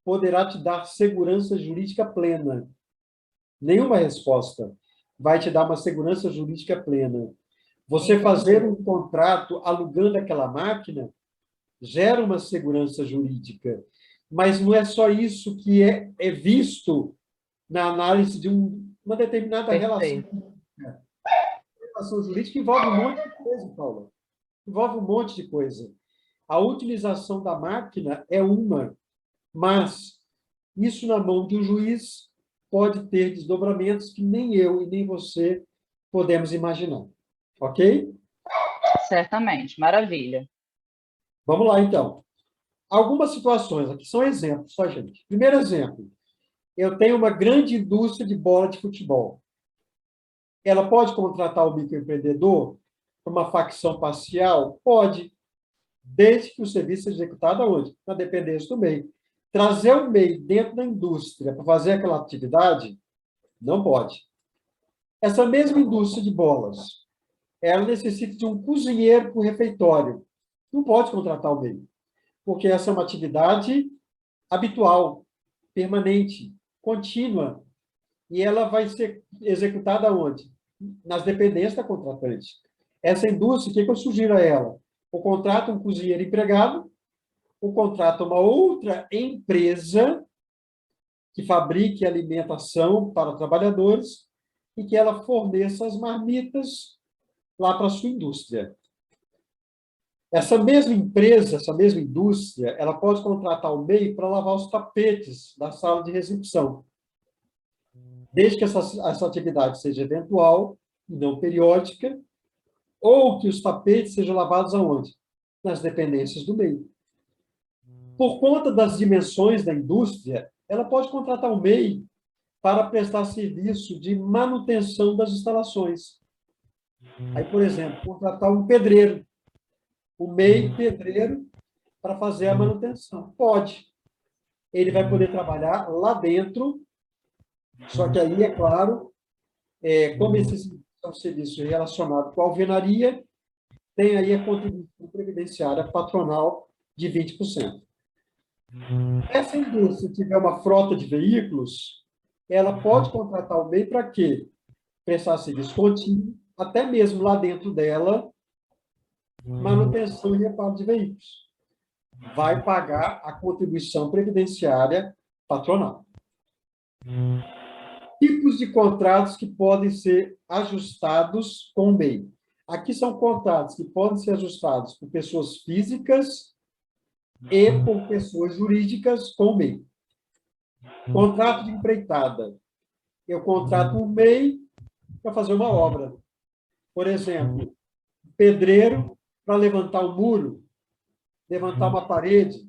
poderá te dar segurança jurídica plena. Nenhuma resposta vai te dar uma segurança jurídica plena. Você fazer um contrato alugando aquela máquina gera uma segurança jurídica, mas não é só isso que é visto na análise de uma determinada Perfeito. relação jurídica, envolve um monte de coisa, Paula. Envolve um monte de coisa. A utilização da máquina é uma, mas isso na mão de um juiz pode ter desdobramentos que nem eu e nem você podemos imaginar. Ok? Certamente. Maravilha. Vamos lá, então. Algumas situações, aqui são exemplos, tá, gente? Primeiro exemplo, eu tenho uma grande indústria de bola de futebol. Ela pode contratar o microempreendedor para uma facção parcial? Pode, desde que o serviço seja executado aonde? Na dependência do MEI. Trazer o MEI dentro da indústria para fazer aquela atividade? Não pode. Essa mesma indústria de bolas, ela necessita de um cozinheiro para o refeitório. Não pode contratar o MEI, porque essa é uma atividade habitual, permanente, contínua, e ela vai ser executada onde? Nas dependências da contratante. Essa indústria, o que eu sugiro a ela? O contrato um cozinheiro empregado, o contrato uma outra empresa que fabrique alimentação para trabalhadores e que ela forneça as marmitas lá para a sua indústria. Essa mesma empresa, essa mesma indústria, ela pode contratar o MEI para lavar os tapetes da sala de recepção, desde que essa atividade seja eventual e não periódica, ou que os tapetes sejam lavados aonde? Nas dependências do MEI. Por conta das dimensões da indústria, ela pode contratar um MEI para prestar serviço de manutenção das instalações. Aí, por exemplo, contratar um pedreiro, o MEI pedreiro, para fazer a manutenção. Pode. Ele vai poder trabalhar lá dentro, só que aí, é claro, como esse é um serviço relacionado com a alvenaria, tem aí a contribuição previdenciária patronal de 20%. Essa indústria tiver uma frota de veículos, ela pode contratar o MEI para quê? Prestar serviço contínuo, até mesmo lá dentro dela, manutenção e reparo de veículos. Vai pagar a contribuição previdenciária patronal. Tipos de contratos que podem ser ajustados com o MEI. Aqui são contratos que podem ser ajustados por pessoas físicas e por pessoas jurídicas com o MEI. Contrato de empreitada. Eu contrato um MEI para fazer uma obra. Por exemplo, pedreiro para levantar um muro, levantar uma parede.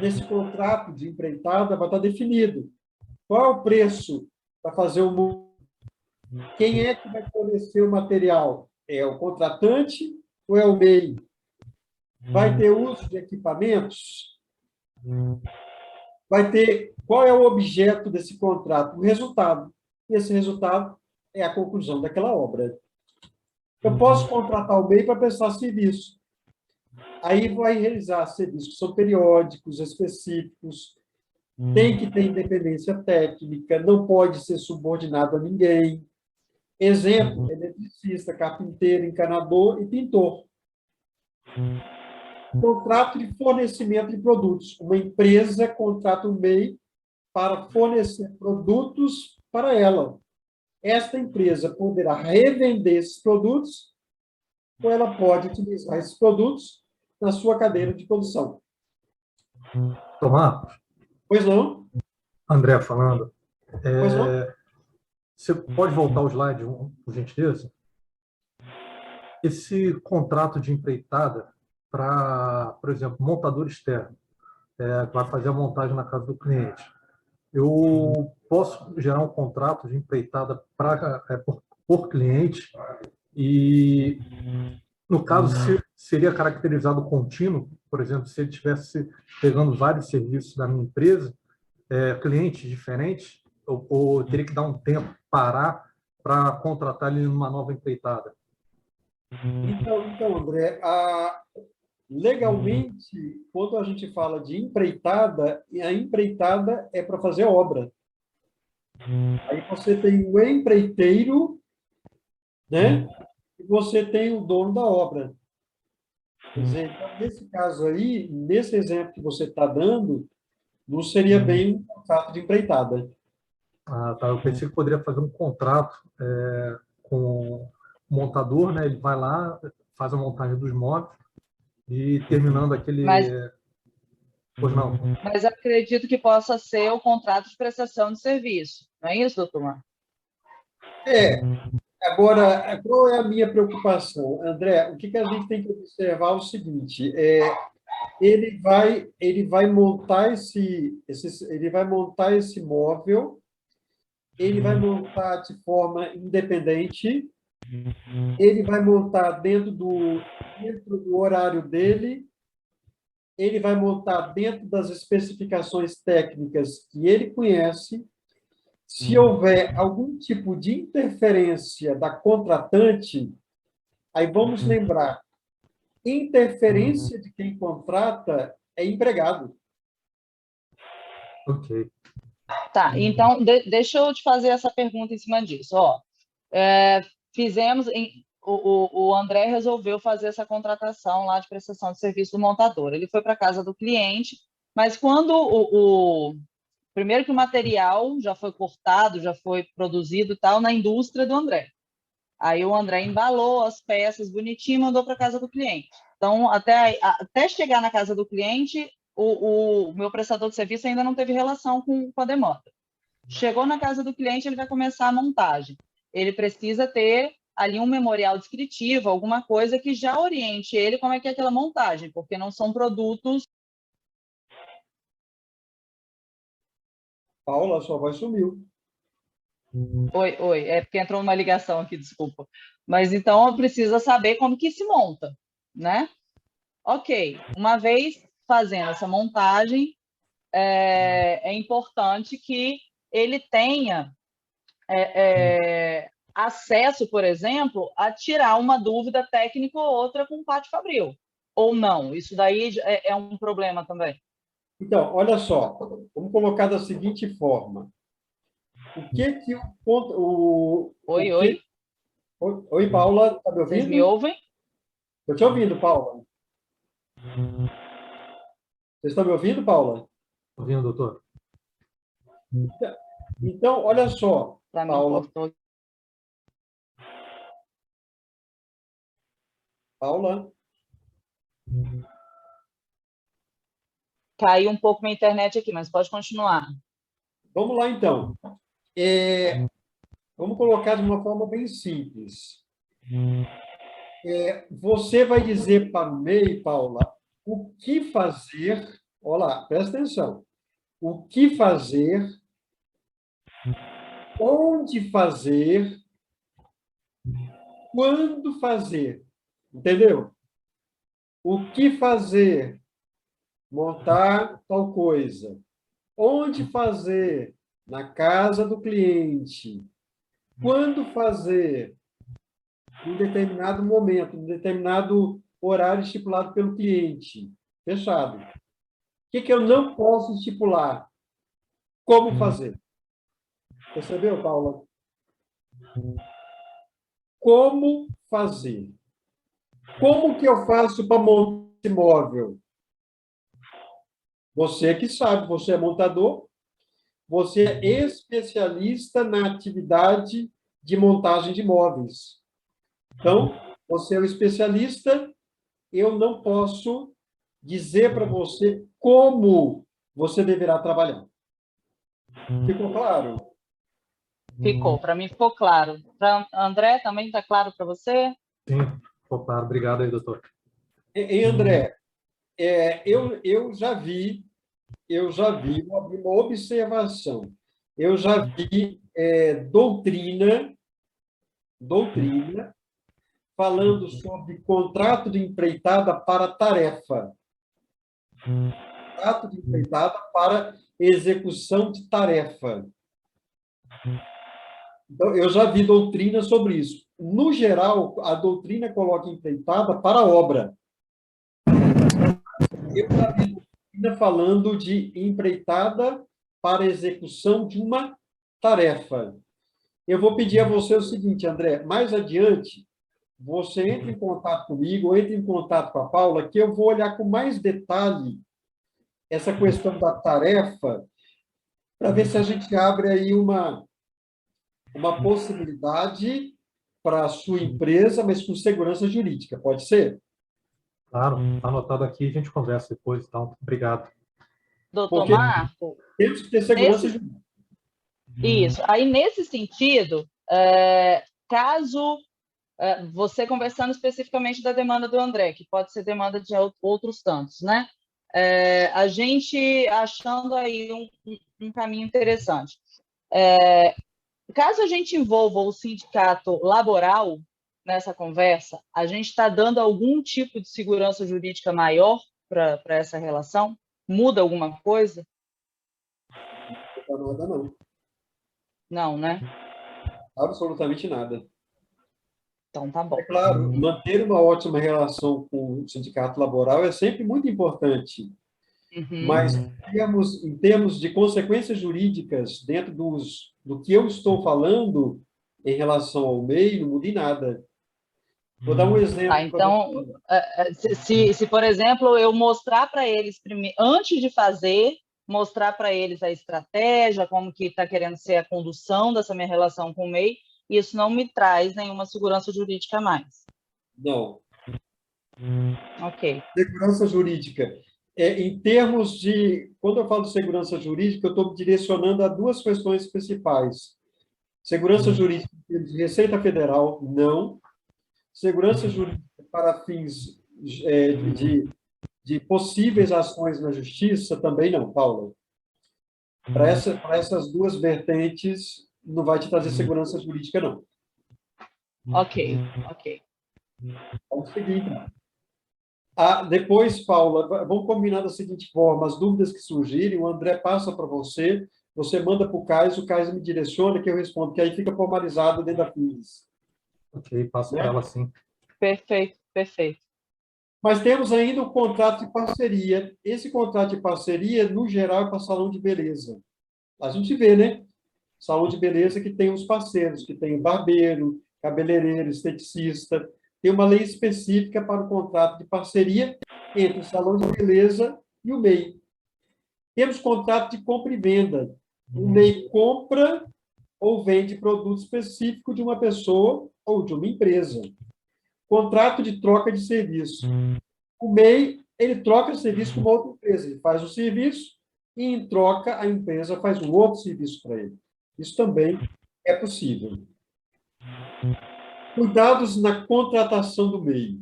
Nesse contrato de empreitada vai estar definido qual é o preço para fazer o muro. Quem é que vai fornecer o material? É o contratante ou é o MEI? Vai ter uso de equipamentos? Vai ter qual é o objeto desse contrato? O resultado. E esse resultado é a conclusão daquela obra. Eu posso contratar o MEI para prestar serviço. Aí vai realizar serviços que são periódicos, específicos, tem que ter independência técnica, não pode ser subordinado a ninguém. Exemplo, eletricista, carpinteiro, encanador e pintor. Contrato de fornecimento de produtos. Uma empresa contrata um MEI para fornecer produtos para ela. Esta empresa poderá revender esses produtos ou ela pode utilizar esses produtos na sua cadeia de produção. Tomás, Pois não? André falando. Pois não? Você pode voltar ao slide, por gentileza? Esse contrato de empreitada para, por exemplo, montador externo, que vai fazer a montagem na casa do cliente. Eu posso gerar um contrato de empreitada por cliente e, no caso, seria caracterizado contínuo, por exemplo, se ele estivesse pegando vários serviços da minha empresa, clientes diferentes, ou teria que dar um tempo, parar para contratar ele numa nova empreitada? Então, André, legalmente, quando a gente fala de empreitada, a empreitada é para fazer obra. Aí você tem o empreiteiro, né? E você tem o dono da obra. Quer dizer, então, nesse caso aí, nesse exemplo que você está dando, não seria bem um contrato de empreitada. Ah, tá. Eu pensei que poderia fazer um contrato com o montador, né? Ele vai lá, faz a montagem dos móveis e terminando aquele... Mas, Pois não. mas acredito que possa ser o contrato de prestação de serviço. Não é isso, doutor Marcos? É, agora, qual é a minha preocupação? André, o que que a gente tem que observar é o seguinte, ele vai montar ele vai montar esse móvel, ele vai montar de forma independente, ele vai montar dentro do horário dele, ele vai montar dentro das especificações técnicas que ele conhece. Se houver algum tipo de interferência da contratante, aí vamos lembrar, interferência de quem contrata é empregado. Ok. Tá, então deixa eu te fazer essa pergunta em cima disso. Ó, fizemos, o André resolveu fazer essa contratação lá de prestação de serviço do montador. Ele foi para a casa do cliente, mas quando primeiro que o material já foi cortado, já foi produzido e tal na indústria do André. Aí o André embalou as peças bonitinho e mandou para a casa do cliente. Então, até chegar na casa do cliente, o meu prestador de serviço ainda não teve relação com a demanda. Chegou na casa do cliente, ele vai começar a montagem. Ele precisa ter ali um memorial descritivo, alguma coisa que já oriente ele como é que é aquela montagem, porque não são produtos... Paula, sua voz sumiu. Oi, é porque entrou uma ligação aqui, desculpa. Mas então precisa saber como que se monta, né? Ok, uma vez fazendo essa montagem, é importante que ele tenha acesso, por exemplo, a tirar uma dúvida técnica ou outra com o Pátio Fabril. Ou não? Isso daí é um problema também. Então, olha só, vamos colocar da seguinte forma. O que que Oi, o oi. que... Oi, Paula, está me Vocês me ouvindo? ouvem? Estou te ouvindo, Paula. Vocês estão me ouvindo, Paula? Ouvindo, doutor? Então, olha só, Para mim, Paula. cortou. Paula, Caiu um pouco minha internet aqui, mas pode continuar. vamos lá, então. Vamos colocar de uma forma bem simples. Você vai dizer para o MEI, Paula, o que fazer. Olha lá, presta atenção. O que fazer, onde fazer, quando fazer. Entendeu? O que fazer? Montar tal coisa. Onde fazer? Na casa do cliente. Quando fazer? Em determinado momento, em determinado horário estipulado pelo cliente. Fechado. O que eu não posso estipular? Como fazer? Percebeu, Paula? Como fazer? Como que eu faço para montar esse móvel? Você que sabe, você é montador, você é especialista na atividade de montagem de móveis. Então, você é o especialista, eu não posso dizer para você como você deverá trabalhar. Ficou claro? Ficou, para mim ficou claro. Para André também está claro para você? Sim, ficou claro. Obrigado aí, doutor. E André, eu já vi uma observação, eu já vi doutrina falando sobre contrato de empreitada para tarefa, contrato de empreitada para execução de tarefa. Então, eu já vi doutrina sobre isso. No geral, a doutrina coloca empreitada para obra. Eu já vi doutrina falando de empreitada para execução de uma tarefa. Eu vou pedir a você o seguinte, André, mais adiante, você entra em contato comigo, ou entra em contato com a Paula, que eu vou olhar com mais detalhe essa questão da tarefa, para ver se a gente abre aí uma possibilidade para a sua empresa, mas com segurança jurídica. Pode ser? Claro, está anotado aqui, a gente conversa depois, então. Obrigado. Doutor Porque Marco, temos que ter segurança jurídica. isso. Aí, nesse sentido, caso você conversando especificamente da demanda do André, que pode ser demanda de outros tantos, né? A gente achando aí um caminho interessante. Caso a gente envolva o sindicato laboral nessa conversa, a gente está dando algum tipo de segurança jurídica maior para essa relação? Muda alguma coisa? Não nada, não. Não, né? Absolutamente nada. Então tá bom. É claro, manter uma ótima relação com o sindicato laboral é sempre muito importante, mas em termos de consequências jurídicas dentro do que eu estou falando em relação ao MEI, não muda em nada. Vou dar um exemplo. Então, se, por exemplo, eu mostrar para eles, antes de fazer, mostrar para eles a estratégia, como que está querendo ser a condução dessa minha relação com o MEI, isso não me traz nenhuma segurança jurídica a mais. Não. Ok. Segurança jurídica. Em termos de... Quando eu falo de segurança jurídica, eu estou direcionando a duas questões principais. Segurança jurídica de Receita Federal, não. Segurança jurídica para fins de possíveis ações na justiça, também não, Paula. Para essas duas vertentes, não vai te trazer segurança jurídica, não. Ok. Vamos seguir, então. Depois, Paula, vamos combinar da seguinte forma, as dúvidas que surgirem, o André passa para você, você manda para o Caio me direciona, que eu respondo, que aí fica formalizado dentro da FIS. Ok, passo para ela sim. Perfeito. Mas temos ainda o contrato de parceria. Esse contrato de parceria, no geral, é para salão de beleza. A gente vê, né? Salão de beleza que tem os parceiros, que tem o barbeiro, cabeleireiro, esteticista. Tem uma lei específica para o contrato de parceria entre o salão de beleza e o MEI. Temos contrato de compra e venda. O MEI compra ou vende produto específico de uma pessoa ou de uma empresa. Contrato de troca de serviço. O MEI, ele troca o serviço com uma outra empresa. Ele faz o serviço e, em troca, a empresa faz um outro serviço para ele. Isso também é possível. Cuidados na contratação do MEI.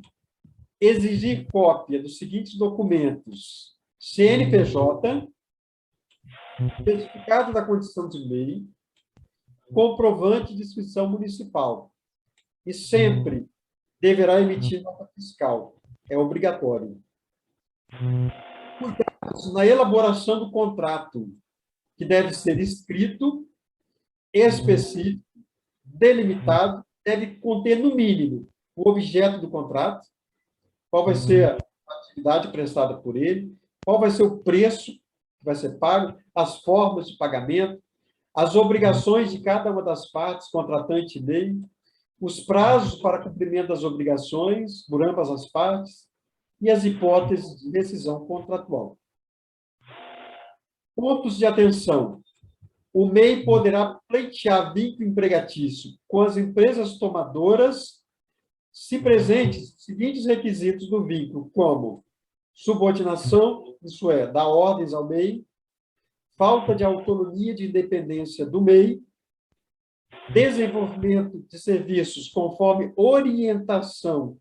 Exigir cópia dos seguintes documentos: CNPJ, certificado da condição de MEI, comprovante de inscrição municipal. E sempre deverá emitir nota fiscal. É obrigatório. Cuidados na elaboração do contrato, que deve ser escrito, específico, delimitado, deve conter, no mínimo, o objeto do contrato, qual vai ser a atividade prestada por ele, qual vai ser o preço que vai ser pago, as formas de pagamento, as obrigações de cada uma das partes, contratante e MEI, os prazos para cumprimento das obrigações por ambas as partes e as hipóteses de rescisão contratual. Pontos de atenção. O MEI poderá pleitear vínculo empregatício com as empresas tomadoras se presentes os seguintes requisitos do vínculo, como subordinação, isso é, dar ordens ao MEI, falta de autonomia e de independência do MEI, desenvolvimento de serviços conforme orientação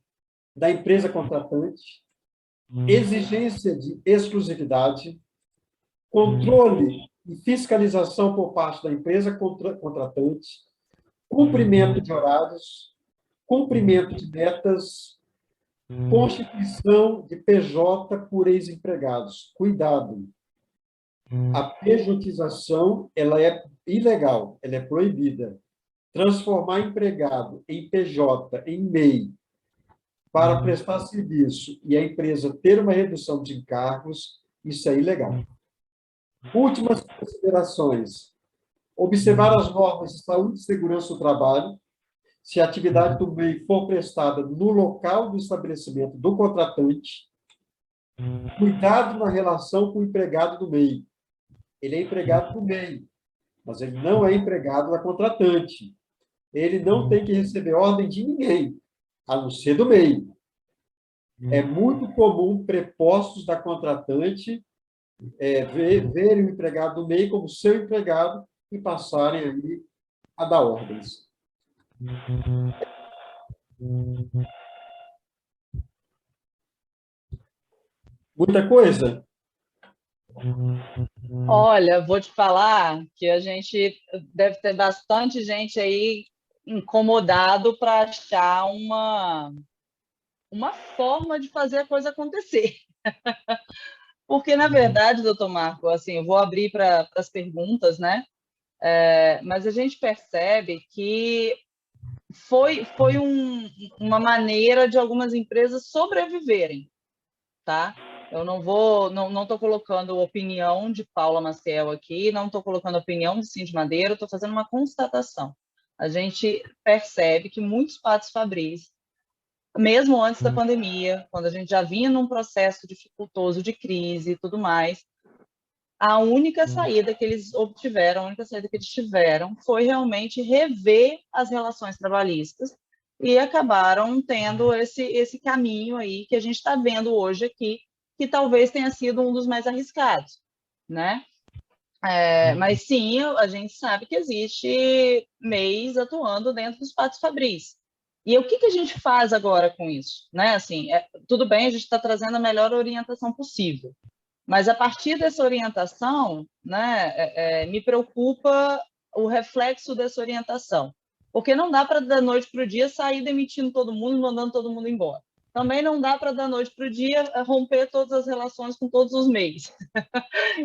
da empresa contratante, exigência de exclusividade, controle e fiscalização por parte da empresa contratante, cumprimento de horários, cumprimento de metas, constituição de PJ por ex-empregados. Cuidado! A pejotização, ela é ilegal, ela é proibida. Transformar empregado em PJ, em MEI, para prestar serviço e a empresa ter uma redução de encargos, isso é ilegal. Últimas considerações. Observar as normas de saúde e segurança do trabalho, se a atividade do MEI for prestada no local do estabelecimento do contratante, Cuidado na relação com o empregado do MEI. Ele é empregado do MEI, mas ele não é empregado da contratante. Ele não tem que receber ordem de ninguém, a não ser do MEI. É muito comum prepostos da contratante verem o empregado do MEI como seu empregado e passarem ali a dar ordens. Muita coisa? Olha, vou te falar que a gente deve ter bastante gente aí incomodado para achar uma forma de fazer a coisa acontecer. Porque, na verdade, doutor Marco, assim, eu vou abrir para as perguntas, né? Mas a gente percebe que foi uma maneira de algumas empresas sobreviverem, tá? Eu não estou colocando opinião de Paula Maciel aqui, não estou colocando opinião de Cindy Madeira, estou fazendo uma constatação. A gente percebe que muitos patos fabris, mesmo antes da pandemia, quando a gente já vinha num processo dificultoso de crise e tudo mais, a única saída que eles obtiveram, a única saída que eles tiveram foi realmente rever as relações trabalhistas e acabaram tendo esse caminho aí que a gente está vendo hoje aqui, que talvez tenha sido um dos mais arriscados, né? Mas sim, a gente sabe que existe MEIs atuando dentro dos patos fabris. E o que a gente faz agora com isso? Né? Assim, tudo bem, a gente está trazendo a melhor orientação possível, mas a partir dessa orientação, né, me preocupa o reflexo dessa orientação, porque não dá para da noite para o dia sair demitindo todo mundo, mandando todo mundo embora. Também não dá para da noite para o dia romper todas as relações com todos os MEIs.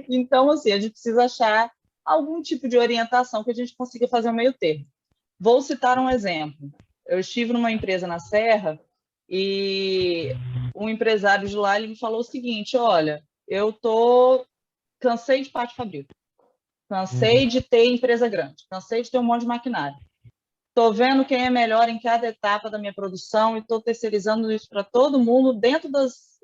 Então, assim, a gente precisa achar algum tipo de orientação que a gente consiga fazer um meio termo. Vou citar um exemplo. Eu estive numa empresa na Serra e um empresário de lá ele me falou o seguinte: olha, cansei de pátio fabril, cansei de ter empresa grande, cansei de ter um monte de maquinário. Estou vendo quem é melhor em cada etapa da minha produção e estou terceirizando isso para todo mundo dentro das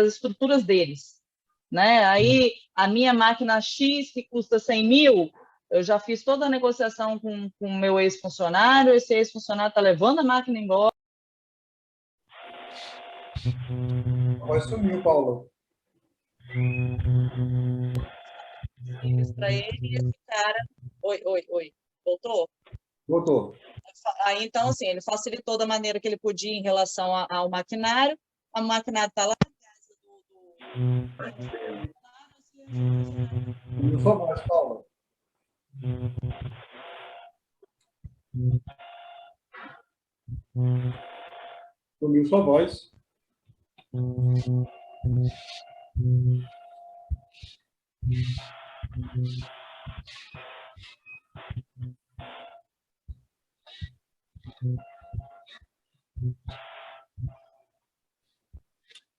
estruturas deles. Né? Aí, a minha máquina X, que custa 100 mil, eu já fiz toda a negociação com o meu ex-funcionário, esse ex-funcionário está levando a máquina embora. Vai sumir, Paulo. Para ele, esse cara... Oi. Voltou? Voltou. Aí, então, assim, ele facilitou da maneira que ele podia em relação ao maquinário. O maquinário está lá. Sumiu sua voz, Paulo. Sumiu sua voz.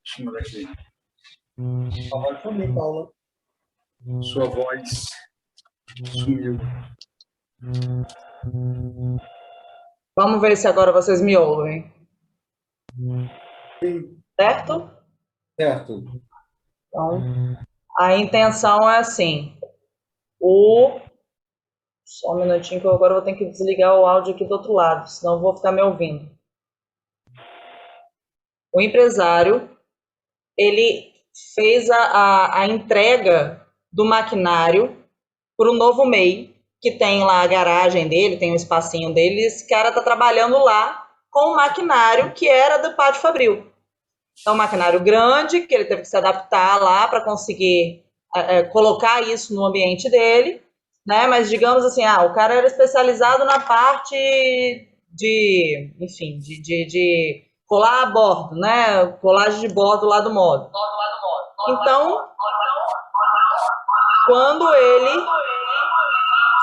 Deixa eu mandar aqui. Sua voz sumiu, Paulo. Sua voz sumiu. Vamos ver se agora vocês me ouvem. Sim. Certo? Certo. Então, a intenção é assim. Só um minutinho que eu agora vou ter que desligar o áudio aqui do outro lado, senão eu vou ficar me ouvindo. O empresário, ele fez a entrega do maquinário para o novo MEI, que tem lá a garagem dele, tem um espacinho dele, e esse cara está trabalhando lá com o maquinário que era do pátio fabril. Então, um maquinário grande, que ele teve que se adaptar lá para conseguir colocar isso no ambiente dele, né? Mas digamos assim, o cara era especializado na parte de, enfim, de colar a bordo, né? Colagem de bordo lá do módulo. Então, quando ele...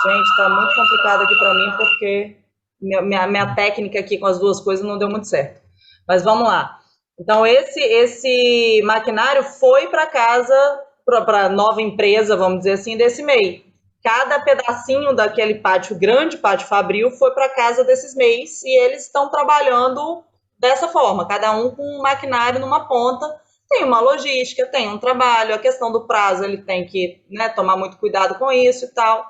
Gente, está muito complicado aqui para mim, porque minha técnica aqui com as duas coisas não deu muito certo. Mas vamos lá. Então, esse maquinário foi para casa, para a nova empresa, vamos dizer assim, desse MEI. Cada pedacinho daquele pátio, grande pátio fabril, foi para casa desses MEIs e eles estão trabalhando dessa forma, cada um com um maquinário numa ponta, tem uma logística, tem um trabalho, a questão do prazo, ele tem que, né, tomar muito cuidado com isso e tal.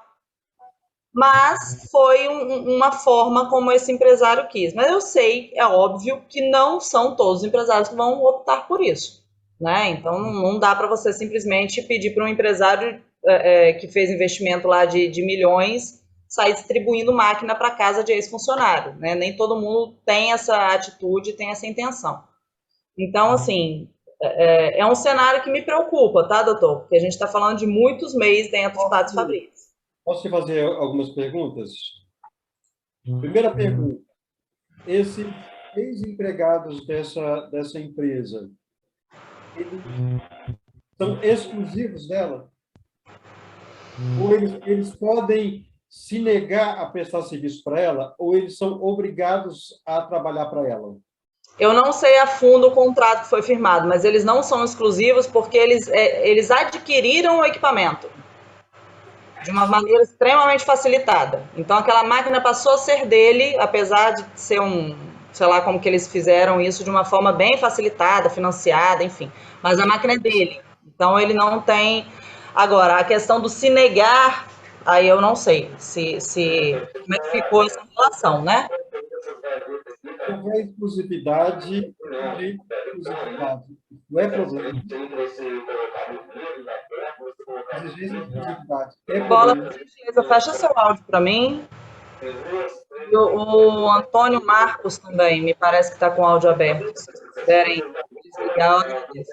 Mas foi uma forma como esse empresário quis. Mas eu sei, é óbvio, que não são todos os empresários que vão optar por isso, né? Então não dá para você simplesmente pedir para um empresário que fez investimento lá de milhões sair distribuindo máquina para casa de ex-funcionário, né? Nem todo mundo tem essa atitude, tem essa intenção. Então, assim, é um cenário que me preocupa, tá, doutor? Porque a gente está falando de muitos MEIs dentro de Patos Fabris. Posso te fazer algumas perguntas? Primeira pergunta. Esses ex-empregados dessa empresa, eles são exclusivos dela? Ou eles podem se negar a prestar serviço para ela, ou eles são obrigados a trabalhar para ela? Eu não sei a fundo o contrato que foi firmado, mas eles não são exclusivos porque eles adquiriram o equipamento de uma maneira extremamente facilitada. Então, aquela máquina passou a ser dele, apesar de ser sei lá como que eles fizeram isso de uma forma bem facilitada, financiada, enfim. Mas a máquina é dele. Então, ele não tem... Agora, a questão do se negar, aí eu não sei como é que ficou essa relação, né? Houver exclusividade, exclusividade, não é problema. Exigência de exclusividade é Bola, problema. por gentileza, fecha seu áudio para mim. E o Antônio Marcos também, me parece que está com o áudio aberto. Se vocês puderem desligar, eu agradeço.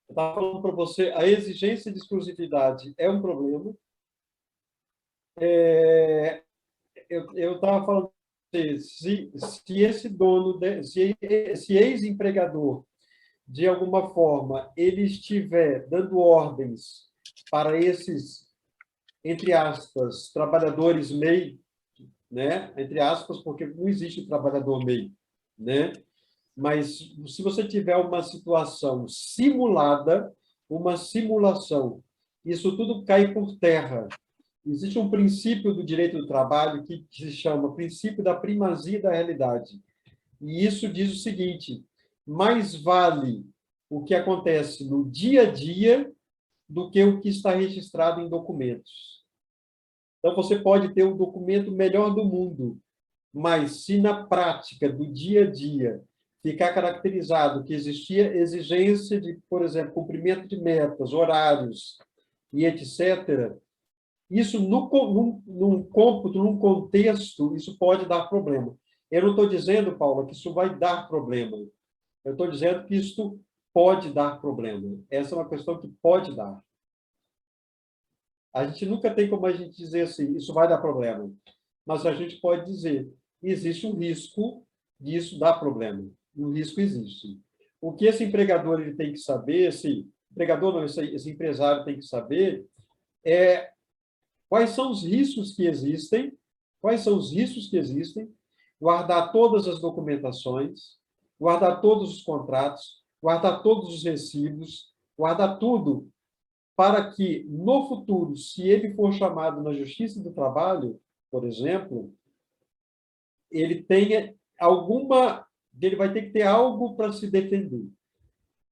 Eu estava falando para você, a exigência de exclusividade é um problema. Eu estava falando para você, se esse dono, se esse ex-empregador, de alguma forma, ele estiver dando ordens para esses, entre aspas, trabalhadores MEI, né? Entre aspas, porque não existe trabalhador MEI, né? Mas se você tiver uma situação simulada, uma simulação, isso tudo cai por terra. Existe um princípio do direito do trabalho que se chama princípio da primazia da realidade. E isso diz o seguinte: mais vale o que acontece no dia a dia do que o que está registrado em documentos. Então, você pode ter o documento melhor do mundo, mas se na prática do dia a dia ficar caracterizado que existia exigência de, por exemplo, cumprimento de metas, horários e etc., isso, num cômputo, num contexto, isso pode dar problema. Eu não estou dizendo, Paula, que isso vai dar problema. Eu estou dizendo que isso pode dar problema. Essa é uma questão que pode dar. A gente nunca tem como a gente dizer assim, isso vai dar problema. Mas a gente pode dizer, existe um risco disso dar problema. E o risco existe. O que esse empregador ele tem que saber, esse empresário tem que saber é quais são os riscos que existem, guardar todas as documentações, guardar todos os contratos, guardar todos os recibos, guardar tudo para que, no futuro, se ele for chamado na Justiça do Trabalho, por exemplo, ele vai ter que ter algo para se defender.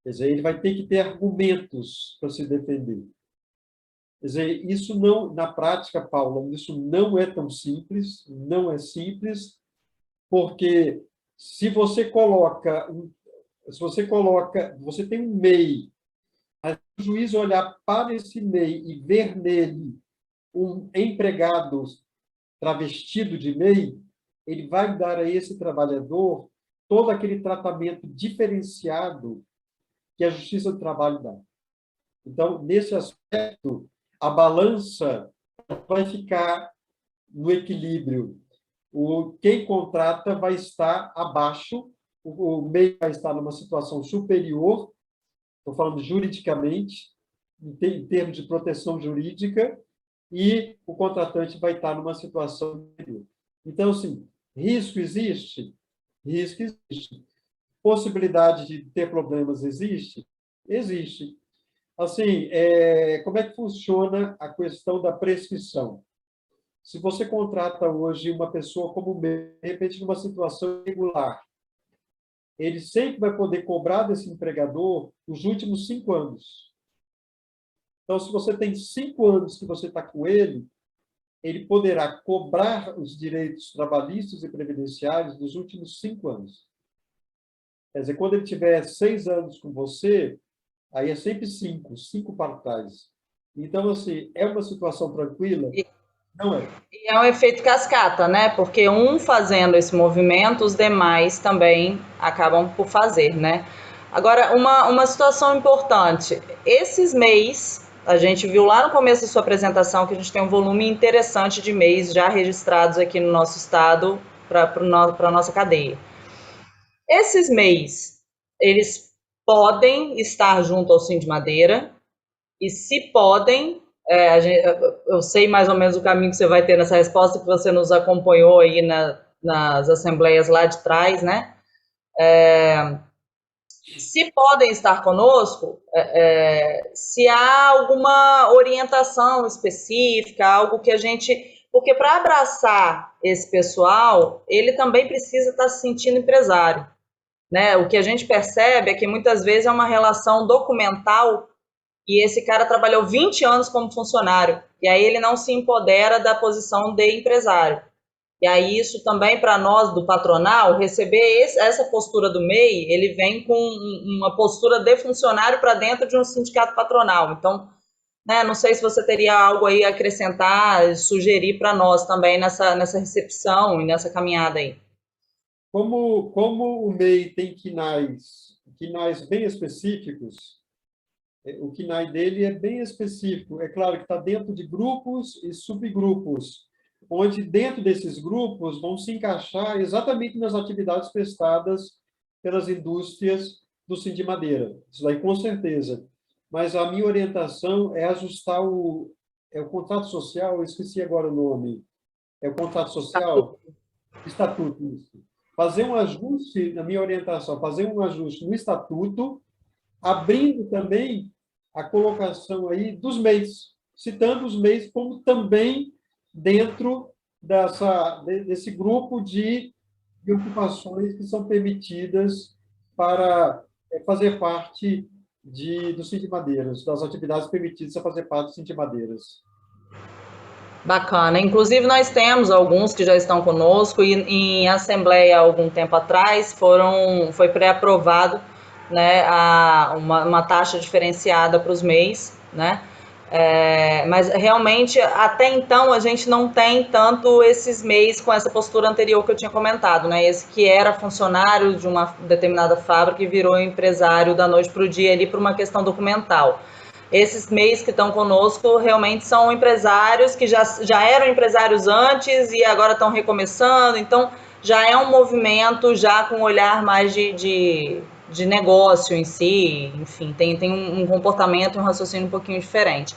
Quer dizer, ele vai ter que ter argumentos para se defender. Quer dizer, isso não, na prática, Paula, isso não é tão simples, não é simples, porque se você tem um MEI, mas o juiz olhar para esse MEI e ver nele um empregado travestido de MEI, ele vai dar a esse trabalhador todo aquele tratamento diferenciado que a Justiça do Trabalho dá. Então, nesse aspecto, a balança vai ficar no equilíbrio. Quem contrata vai estar abaixo, o MEI vai estar numa situação superior, estou falando juridicamente, em termos de proteção jurídica, e o contratante vai estar numa situação superior. Então, assim, risco existe? Risco existe. Possibilidade de ter problemas existe? Existe. Assim, como é que funciona a questão da prescrição? Se você contrata hoje uma pessoa como MEI, de repente, numa situação irregular, ele sempre vai poder cobrar desse empregador os últimos 5 anos. Então, se você tem 5 anos que você está com ele poderá cobrar os direitos trabalhistas e previdenciários dos últimos 5 anos. Quer dizer, quando ele tiver 6 anos com você, aí é sempre 5 para trás. Então, assim, é uma situação tranquila? Não é. E é um efeito cascata, né? Porque um fazendo esse movimento, os demais também acabam por fazer, né? Agora, uma situação importante. Esses MEIs, a gente viu lá no começo da sua apresentação que a gente tem um volume interessante de MEIs já registrados aqui no nosso estado para a nossa cadeia. Esses MEIs, eles podem estar junto ao Sindmadeira, e se podem, eu sei mais ou menos o caminho que você vai ter nessa resposta, que você nos acompanhou aí nas assembleias lá de trás, né? Se podem estar conosco, se há alguma orientação específica, algo que a gente... Porque para abraçar esse pessoal, ele também precisa estar se sentindo empresário, né? O que a gente percebe é que muitas vezes é uma relação documental e esse cara trabalhou 20 anos como funcionário, e aí ele não se empodera da posição de empresário. E aí isso também, para nós do patronal, receber essa postura do MEI, ele vem com uma postura de funcionário para dentro de um sindicato patronal. Então, né, não sei se você teria algo aí a acrescentar, sugerir para nós também nessa recepção e nessa caminhada aí. Como o MEI tem quinais bem específicos, o KINAI dele é bem específico. É claro que está dentro de grupos e subgrupos, onde dentro desses grupos vão se encaixar exatamente nas atividades prestadas pelas indústrias do Sindmadeira. Isso daí, com certeza. Mas a minha orientação é ajustar o contrato social, eu esqueci agora o nome. É o contrato social? Estatuto, isso. Fazer um ajuste, na minha orientação, fazer um ajuste no estatuto, abrindo também a colocação aí dos MEIs, citando os MEIs como também dentro desse grupo de ocupações que são permitidas para fazer parte do Sindmadeiras, das atividades permitidas a fazer parte do Sindmadeiras. Bacana. Inclusive, nós temos alguns que já estão conosco e em assembleia, há algum tempo atrás, foi pré-aprovado, né, uma taxa diferenciada para os MEIs, né? Mas realmente, até então, a gente não tem tanto esses MEIs com essa postura anterior que eu tinha comentado, né? Esse que era funcionário de uma determinada fábrica e virou empresário da noite para o dia ali por uma questão documental. Esses MEIs que estão conosco realmente são empresários que já eram empresários antes e agora estão recomeçando, então já é um movimento já com um olhar mais de negócio em si, enfim, tem um comportamento, um raciocínio um pouquinho diferente.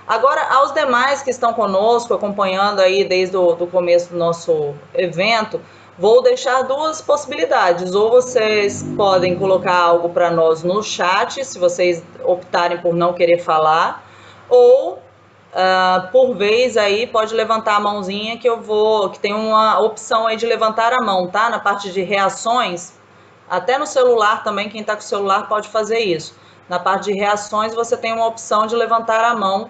Agora, aos demais que estão conosco, acompanhando aí desde o começo do nosso evento, vou deixar duas possibilidades. Ou vocês podem colocar algo para nós no chat, se vocês optarem por não querer falar, ou, por vez, aí pode levantar a mãozinha que tem uma opção aí de levantar a mão, tá? Na parte de reações, até no celular também, quem está com o celular pode fazer isso. Na parte de reações, você tem uma opção de levantar a mão,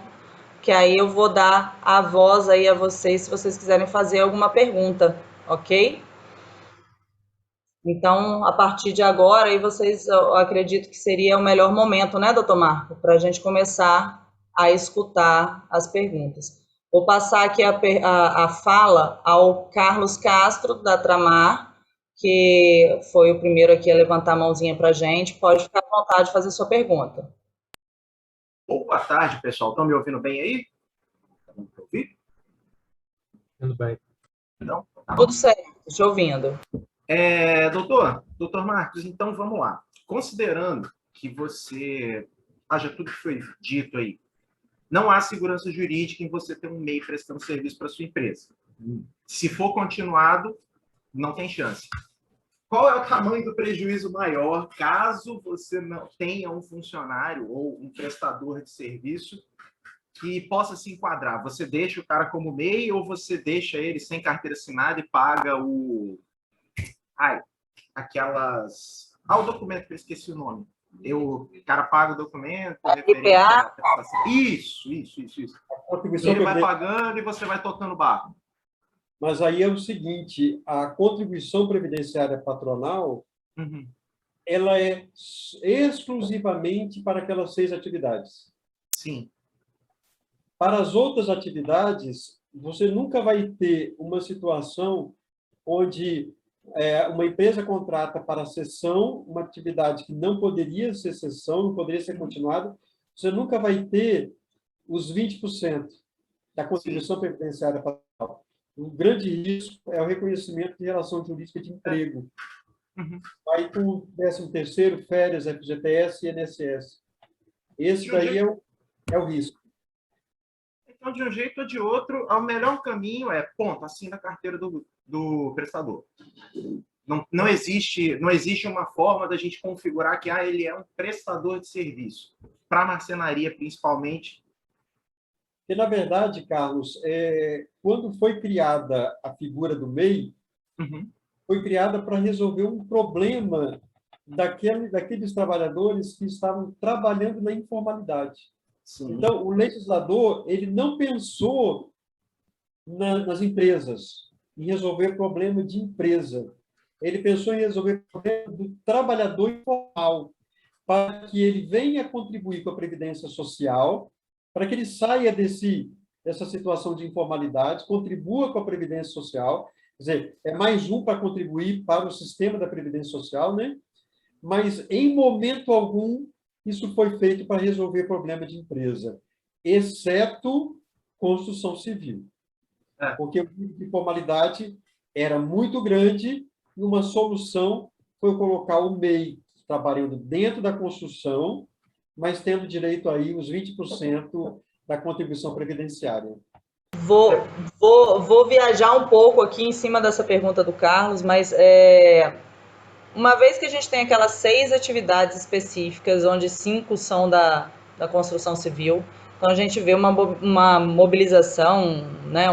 que aí eu vou dar a voz aí a vocês, se vocês quiserem fazer alguma pergunta, ok? Então, a partir de agora, aí eu acredito que seria o melhor momento, né, doutor Marco, para a gente começar a escutar as perguntas. Vou passar aqui a fala ao Carlos Castro, da Tramar, que foi o primeiro aqui a levantar a mãozinha para a gente. Pode ficar à vontade de fazer sua pergunta. Boa tarde, pessoal. Estão me ouvindo bem aí? Estão me ouvindo? Tudo bem. Não? Tá Tudo certo, te ouvindo. Doutor Marcos, então vamos lá. Considerando que haja tudo que foi dito aí, não há segurança jurídica em você ter um MEI prestando serviço para sua empresa. Se for continuado, não tem chance. Qual é o tamanho do prejuízo maior caso você não tenha um funcionário ou um prestador de serviço que possa se enquadrar? Você deixa o cara como MEI ou você deixa ele sem carteira assinada e paga o... Ai, aquelas... Ah, o documento que eu esqueci o nome. O cara paga o documento referente à prestação. Isso. Ele vai pagando e você vai tocando o barco. Mas aí é o seguinte, a contribuição previdenciária patronal, ela é exclusivamente para aquelas 6 atividades. Sim. Para as outras atividades, você nunca vai ter uma situação onde uma empresa contrata para cessão uma atividade que não poderia ser cessão, não poderia ser continuada, você nunca vai ter os 20% da contribuição previdenciária patronal. O grande risco é o reconhecimento de relação jurídica de emprego. Vai com o 13º, férias, FGTS e INSS. Esse daí é o risco. Então, de um jeito ou de outro, o melhor caminho é, ponto, assina a carteira do prestador. Não existe uma forma da gente configurar que ele é um prestador de serviço. Para a marcenaria, principalmente. E, na verdade, Carlos, quando foi criada a figura do MEI, foi criada para resolver um problema daqueles trabalhadores que estavam trabalhando na informalidade. Sim. Então, o legislador ele não pensou nas empresas, em resolver problema de empresa. Ele pensou em resolver o problema do trabalhador informal, para que ele venha contribuir com a Previdência Social, para que ele saia dessa situação de informalidade, contribua com a Previdência Social, quer dizer, é mais um para contribuir para o sistema da Previdência Social, né? Mas, em momento algum, isso foi feito para resolver problema de empresa, exceto construção civil. Porque o nível de informalidade era muito grande e uma solução foi colocar o MEI trabalhando dentro da construção, mas tendo direito aí os 20% da contribuição previdenciária. Vou viajar um pouco aqui em cima dessa pergunta do Carlos, mas uma vez que a gente tem aquelas 6 atividades específicas, onde 5 são da construção civil, então a gente vê uma mobilização, né,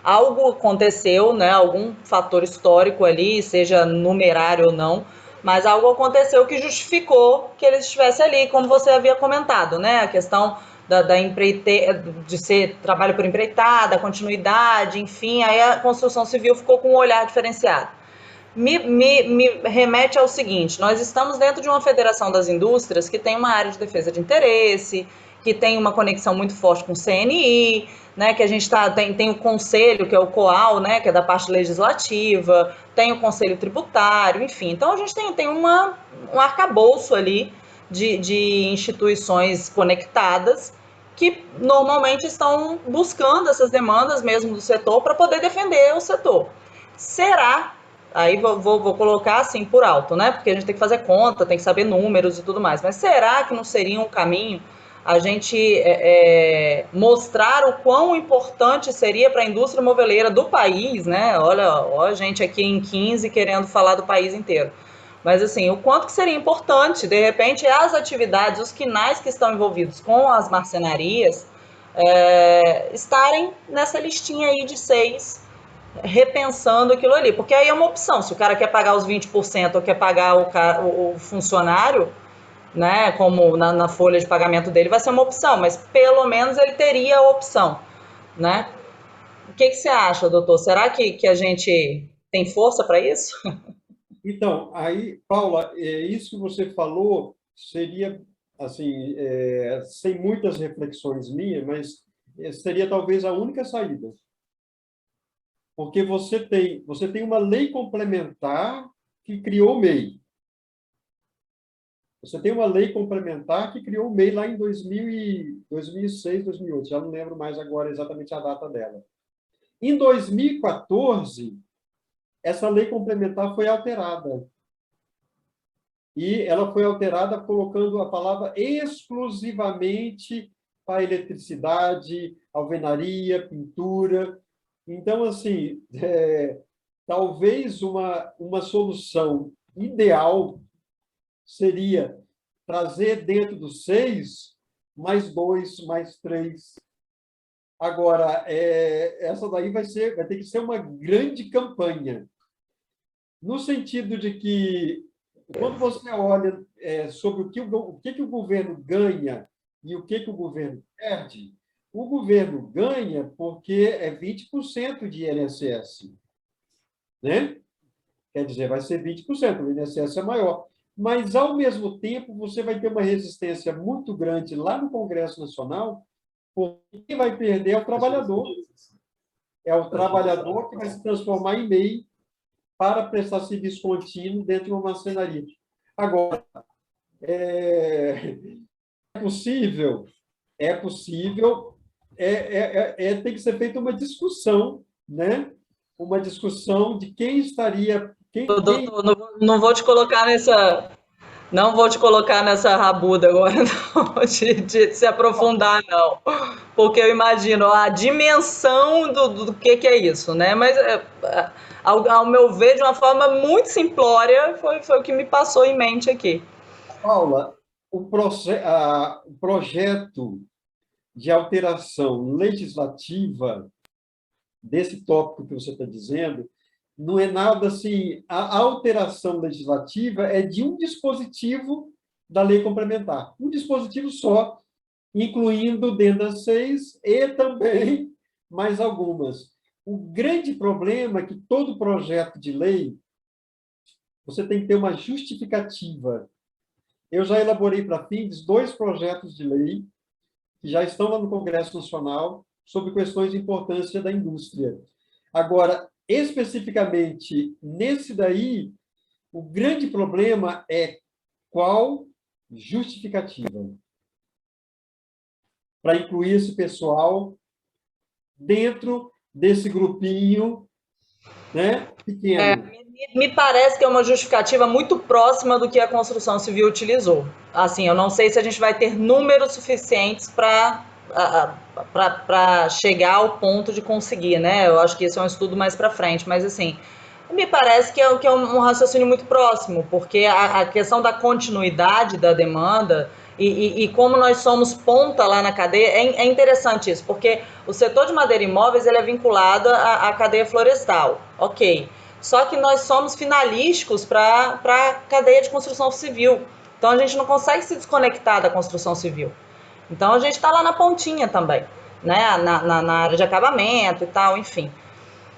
algo aconteceu, né, algum fator histórico ali, seja numerário ou não, mas algo aconteceu que justificou que eles estivessem ali, como você havia comentado, né, a questão de ser trabalho por empreitada, continuidade, enfim, aí a construção civil ficou com um olhar diferenciado. Me remete ao seguinte, nós estamos dentro de uma federação das indústrias que tem uma área de defesa de interesse, que tem uma conexão muito forte com o CNI, né, que a gente tem o conselho, que é o COAL, né, que é da parte legislativa, tem o conselho tributário, enfim. Então, a gente tem um arcabouço ali de instituições conectadas que normalmente estão buscando essas demandas mesmo do setor para poder defender o setor. Será... Aí vou colocar assim por alto, né? Porque a gente tem que fazer conta, tem que saber números e tudo mais. Mas será que não seria um caminho a gente mostrar o quão importante seria para a indústria moveleira do país, né? Olha, a gente aqui em 15 querendo falar do país inteiro. Mas assim, o quanto que seria importante, de repente, as atividades, os quinais que estão envolvidos com as marcenarias estarem nessa listinha aí de 6, repensando aquilo ali, porque aí é uma opção, se o cara quer pagar os 20% ou quer pagar o funcionário, né, como na folha de pagamento dele, vai ser uma opção, mas pelo menos ele teria a opção, né? O que você acha, doutor? Será que a gente tem força para isso? Então, aí, Paula, isso que você falou seria, assim, sem muitas reflexões minhas, mas seria talvez a única saída. Porque você tem uma lei complementar que criou o MEI. Você tem uma lei complementar que criou o MEI lá em 2006, 2008. Já não lembro mais agora exatamente a data dela. Em 2014, essa lei complementar foi alterada. E ela foi alterada colocando a palavra exclusivamente para eletricidade, alvenaria, pintura. Então, assim, talvez uma solução ideal seria trazer dentro dos 6, mais 2, mais 3. Agora, essa daí vai ter que ser uma grande campanha, no sentido de que, quando você olha sobre o que o governo ganha e o que o governo perde, o governo ganha porque é 20% de INSS, né? Quer dizer, vai ser 20%, o INSS é maior. Mas, ao mesmo tempo, você vai ter uma resistência muito grande lá no Congresso Nacional, porque quem vai perder é o trabalhador. É o trabalhador que vai se transformar em MEI para prestar serviço contínuo dentro de uma marcenaria. Agora, é possível, tem que ser feita uma discussão, né? Uma discussão de quem estaria... Doutor, não vou te colocar nessa rabuda agora, não, de se aprofundar, não. Porque eu imagino a dimensão do que é isso, né? Mas, ao meu ver, de uma forma muito simplória, foi o que me passou em mente aqui. Paula, o projeto de alteração legislativa desse tópico que você está dizendo não é nada assim. A alteração legislativa é de um dispositivo da lei complementar, um dispositivo só, incluindo dentro das 6 e também mais algumas. O grande problema é que todo projeto de lei você tem que ter uma justificativa. Eu já elaborei para fins 2 projetos de lei que já estão lá no Congresso Nacional sobre questões de importância da indústria. Agora, especificamente nesse daí, o grande problema é qual justificativa para incluir esse pessoal dentro desse grupinho, né, pequeno. Me parece que é uma justificativa muito próxima do que a construção civil utilizou. Assim, eu não sei se a gente vai ter números suficientes para chegar ao ponto de conseguir, né? Eu acho que esse é um estudo mais para frente, mas assim, me parece que é um raciocínio muito próximo, porque a questão da continuidade da demanda e como nós somos ponta lá na cadeia, é interessante isso, porque o setor de madeira e imóveis ele é vinculado à cadeia florestal, ok. Só que nós somos finalísticos para a cadeia de construção civil. Então, a gente não consegue se desconectar da construção civil. Então, a gente está lá na pontinha também, né? Na área de acabamento e tal, enfim.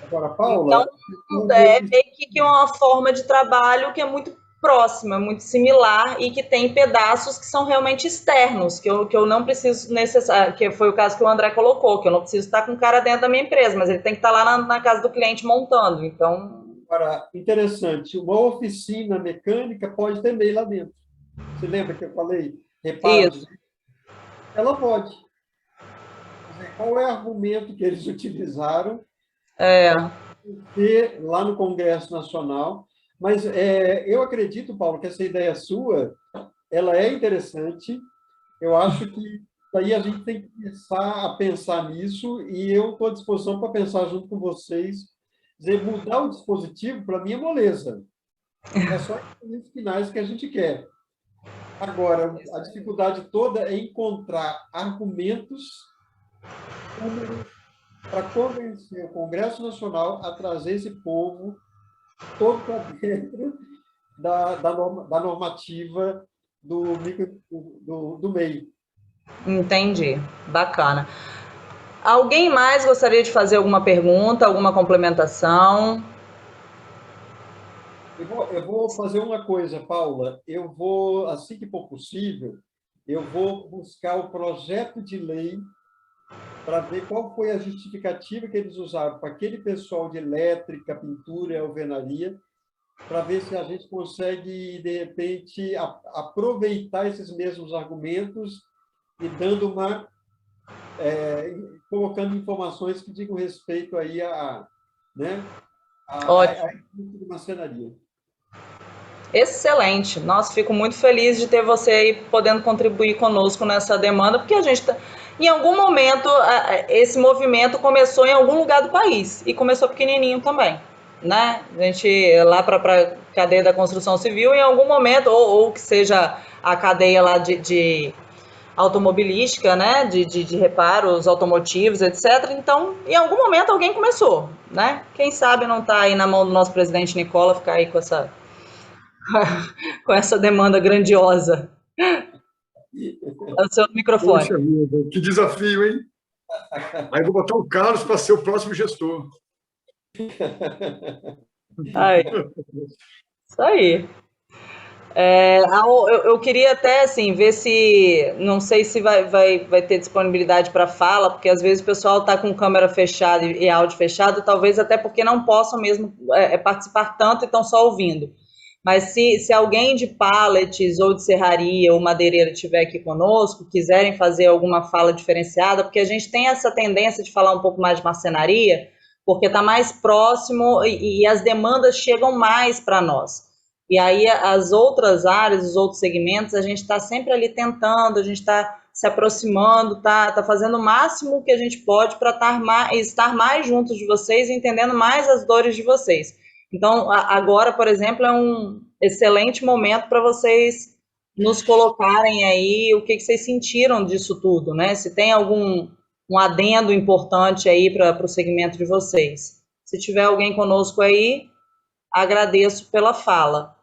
Agora, Paula... Então, é meio que uma forma de trabalho que é muito próxima, muito similar e que tem pedaços que são realmente externos, que eu não preciso que foi o caso que o André colocou, que eu não preciso estar com o cara dentro da minha empresa, mas ele tem que estar lá na casa do cliente montando, então... Agora, interessante, uma oficina mecânica pode ter MEI lá dentro. Você lembra que eu falei? Isso. Ela pode. Qual é o argumento que eles utilizaram lá no Congresso Nacional? Mas eu acredito, Paulo, que essa ideia sua, ela é interessante. Eu acho que aí a gente tem que começar a pensar nisso e eu estou à disposição para pensar junto com vocês. Dizer, mudar o dispositivo, para mim, é moleza. É só os finais que a gente quer. Agora, a dificuldade toda é encontrar argumentos para convencer o Congresso Nacional a trazer esse povo todo para dentro da normativa do MEI. Entendi. Bacana. Alguém mais gostaria de fazer alguma pergunta, alguma complementação? Eu vou fazer uma coisa, Paula. Eu vou, assim que for possível, eu vou buscar o projeto de lei para ver qual foi a justificativa que eles usaram para aquele pessoal de elétrica, pintura e alvenaria, para ver se a gente consegue, de repente, aproveitar esses mesmos argumentos e dando colocando informações que digam respeito aí à indústria de marcenaria. Excelente. Nossa, fico muito feliz de ter você aí podendo contribuir conosco nessa demanda, porque a gente em algum momento esse movimento começou em algum lugar do país e começou pequenininho também, né? A gente lá para a cadeia da construção civil, em algum momento, ou que seja a cadeia lá de automobilística, né? De reparos automotivos, etc. Então, em algum momento alguém começou, né? Quem sabe não está aí na mão do nosso presidente Nicola ficar aí com essa, com essa demanda grandiosa. É o seu microfone. Poxa vida, que desafio, hein? Aí vou botar o Carlos para ser o próximo gestor. Aí. Isso aí. Eu queria até assim ver se, não sei se vai ter disponibilidade para fala, porque às vezes o pessoal está com câmera fechada e áudio fechado, talvez até porque não possam mesmo participar tanto e estão só ouvindo. Mas se alguém de pallets ou de serraria ou madeireira estiver aqui conosco, quiserem fazer alguma fala diferenciada, porque a gente tem essa tendência de falar um pouco mais de marcenaria, porque está mais próximo e as demandas chegam mais para nós. E aí as outras áreas, os outros segmentos, a gente está sempre ali tentando, a gente está se aproximando, está fazendo o máximo que a gente pode para estar mais juntos de vocês, entendendo mais as dores de vocês. Então, agora, por exemplo, é um excelente momento para vocês nos colocarem aí o que vocês sentiram disso tudo, né? Se tem algum um adendo importante aí para o segmento de vocês. Se tiver alguém conosco aí, agradeço pela fala.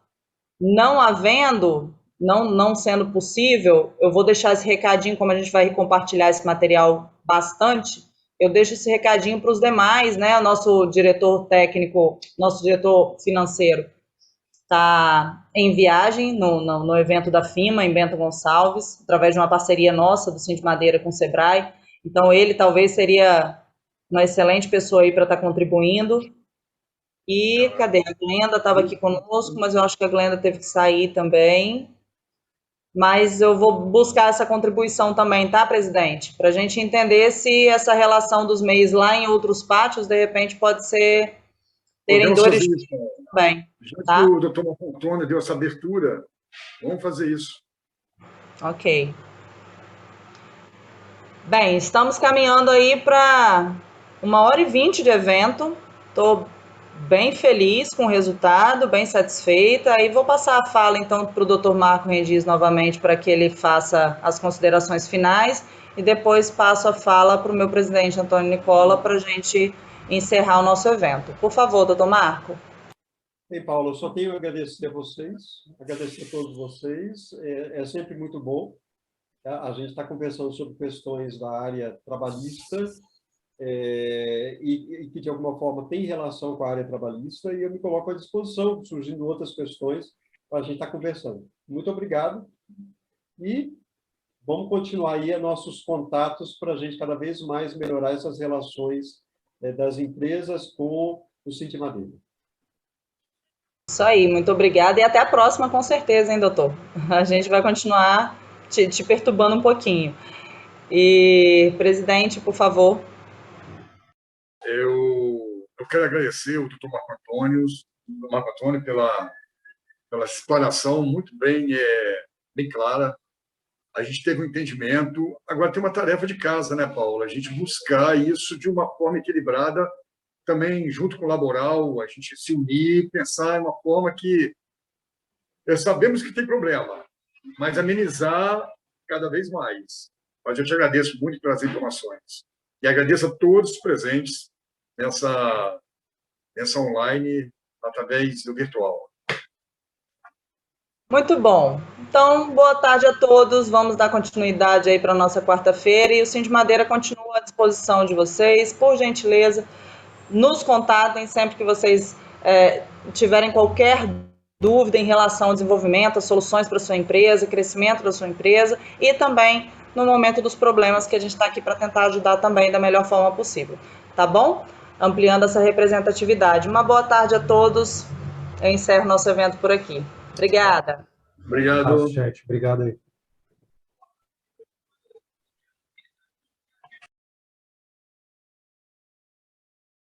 Não havendo, não sendo possível, eu vou deixar esse recadinho, como a gente vai compartilhar esse material bastante, eu deixo esse recadinho para os demais, né? O nosso diretor técnico, nosso diretor financeiro está em viagem no evento da FIMA, em Bento Gonçalves, através de uma parceria nossa, do Cindy Madeira com o Sebrae. Então, ele talvez seria uma excelente pessoa aí para estar contribuindo. E cadê? A Glenda estava aqui conosco, mas eu acho que a Glenda teve que sair também. Mas eu vou buscar essa contribuição também, tá, presidente? Para a gente entender se essa relação dos MEIs lá em outros pátios, de repente, pode ser terem dores também. Já tá? que o doutor Marco Antônio deu essa abertura, vamos fazer isso. Ok. Bem, estamos caminhando aí para 1h20 de evento. Estou bem feliz com o resultado, bem satisfeita. Aí vou passar a fala, então, para o doutor Marco Rendiz novamente, para que ele faça as considerações finais, e depois passo a fala para o meu presidente, Antônio Nicola, para a gente encerrar o nosso evento. Por favor, doutor Marco. Bem, Paulo, eu só tenho a agradecer a vocês, agradecer a todos vocês. É sempre muito bom. A gente está conversando sobre questões da área trabalhista, e que, de alguma forma, tem relação com a área trabalhista, e eu me coloco à disposição, surgindo outras questões, para a gente estar conversando. Muito obrigado, e vamos continuar aí nossos contatos para a gente cada vez mais melhorar essas relações das empresas com o Cindy Madeira. Isso aí, muito obrigada, e até a próxima, com certeza, hein, doutor? A gente vai continuar te perturbando um pouquinho. E, presidente, por favor. Eu quero agradecer o doutor Marco Antônio pela explanação muito bem clara. A gente teve um entendimento. Agora tem uma tarefa de casa, né, Paulo? A gente buscar isso de uma forma equilibrada, também junto com o laboral, a gente se unir, pensar em uma forma que sabemos que tem problema, mas amenizar cada vez mais. Mas eu te agradeço muito pelas informações. E agradeço a todos os presentes nessa online, através do virtual. Muito bom. Então, boa tarde a todos. Vamos dar continuidade aí para a nossa quarta-feira. E o Cindy Madeira continua à disposição de vocês. Por gentileza, nos contatem sempre que vocês tiverem qualquer dúvida em relação ao desenvolvimento, as soluções para a sua empresa, crescimento da sua empresa, e também no momento dos problemas, que a gente está aqui para tentar ajudar também da melhor forma possível. Tá bom? Ampliando essa representatividade. Uma boa tarde a todos. Eu encerro nosso evento por aqui. Obrigada. Obrigado. Gente. Obrigado aí.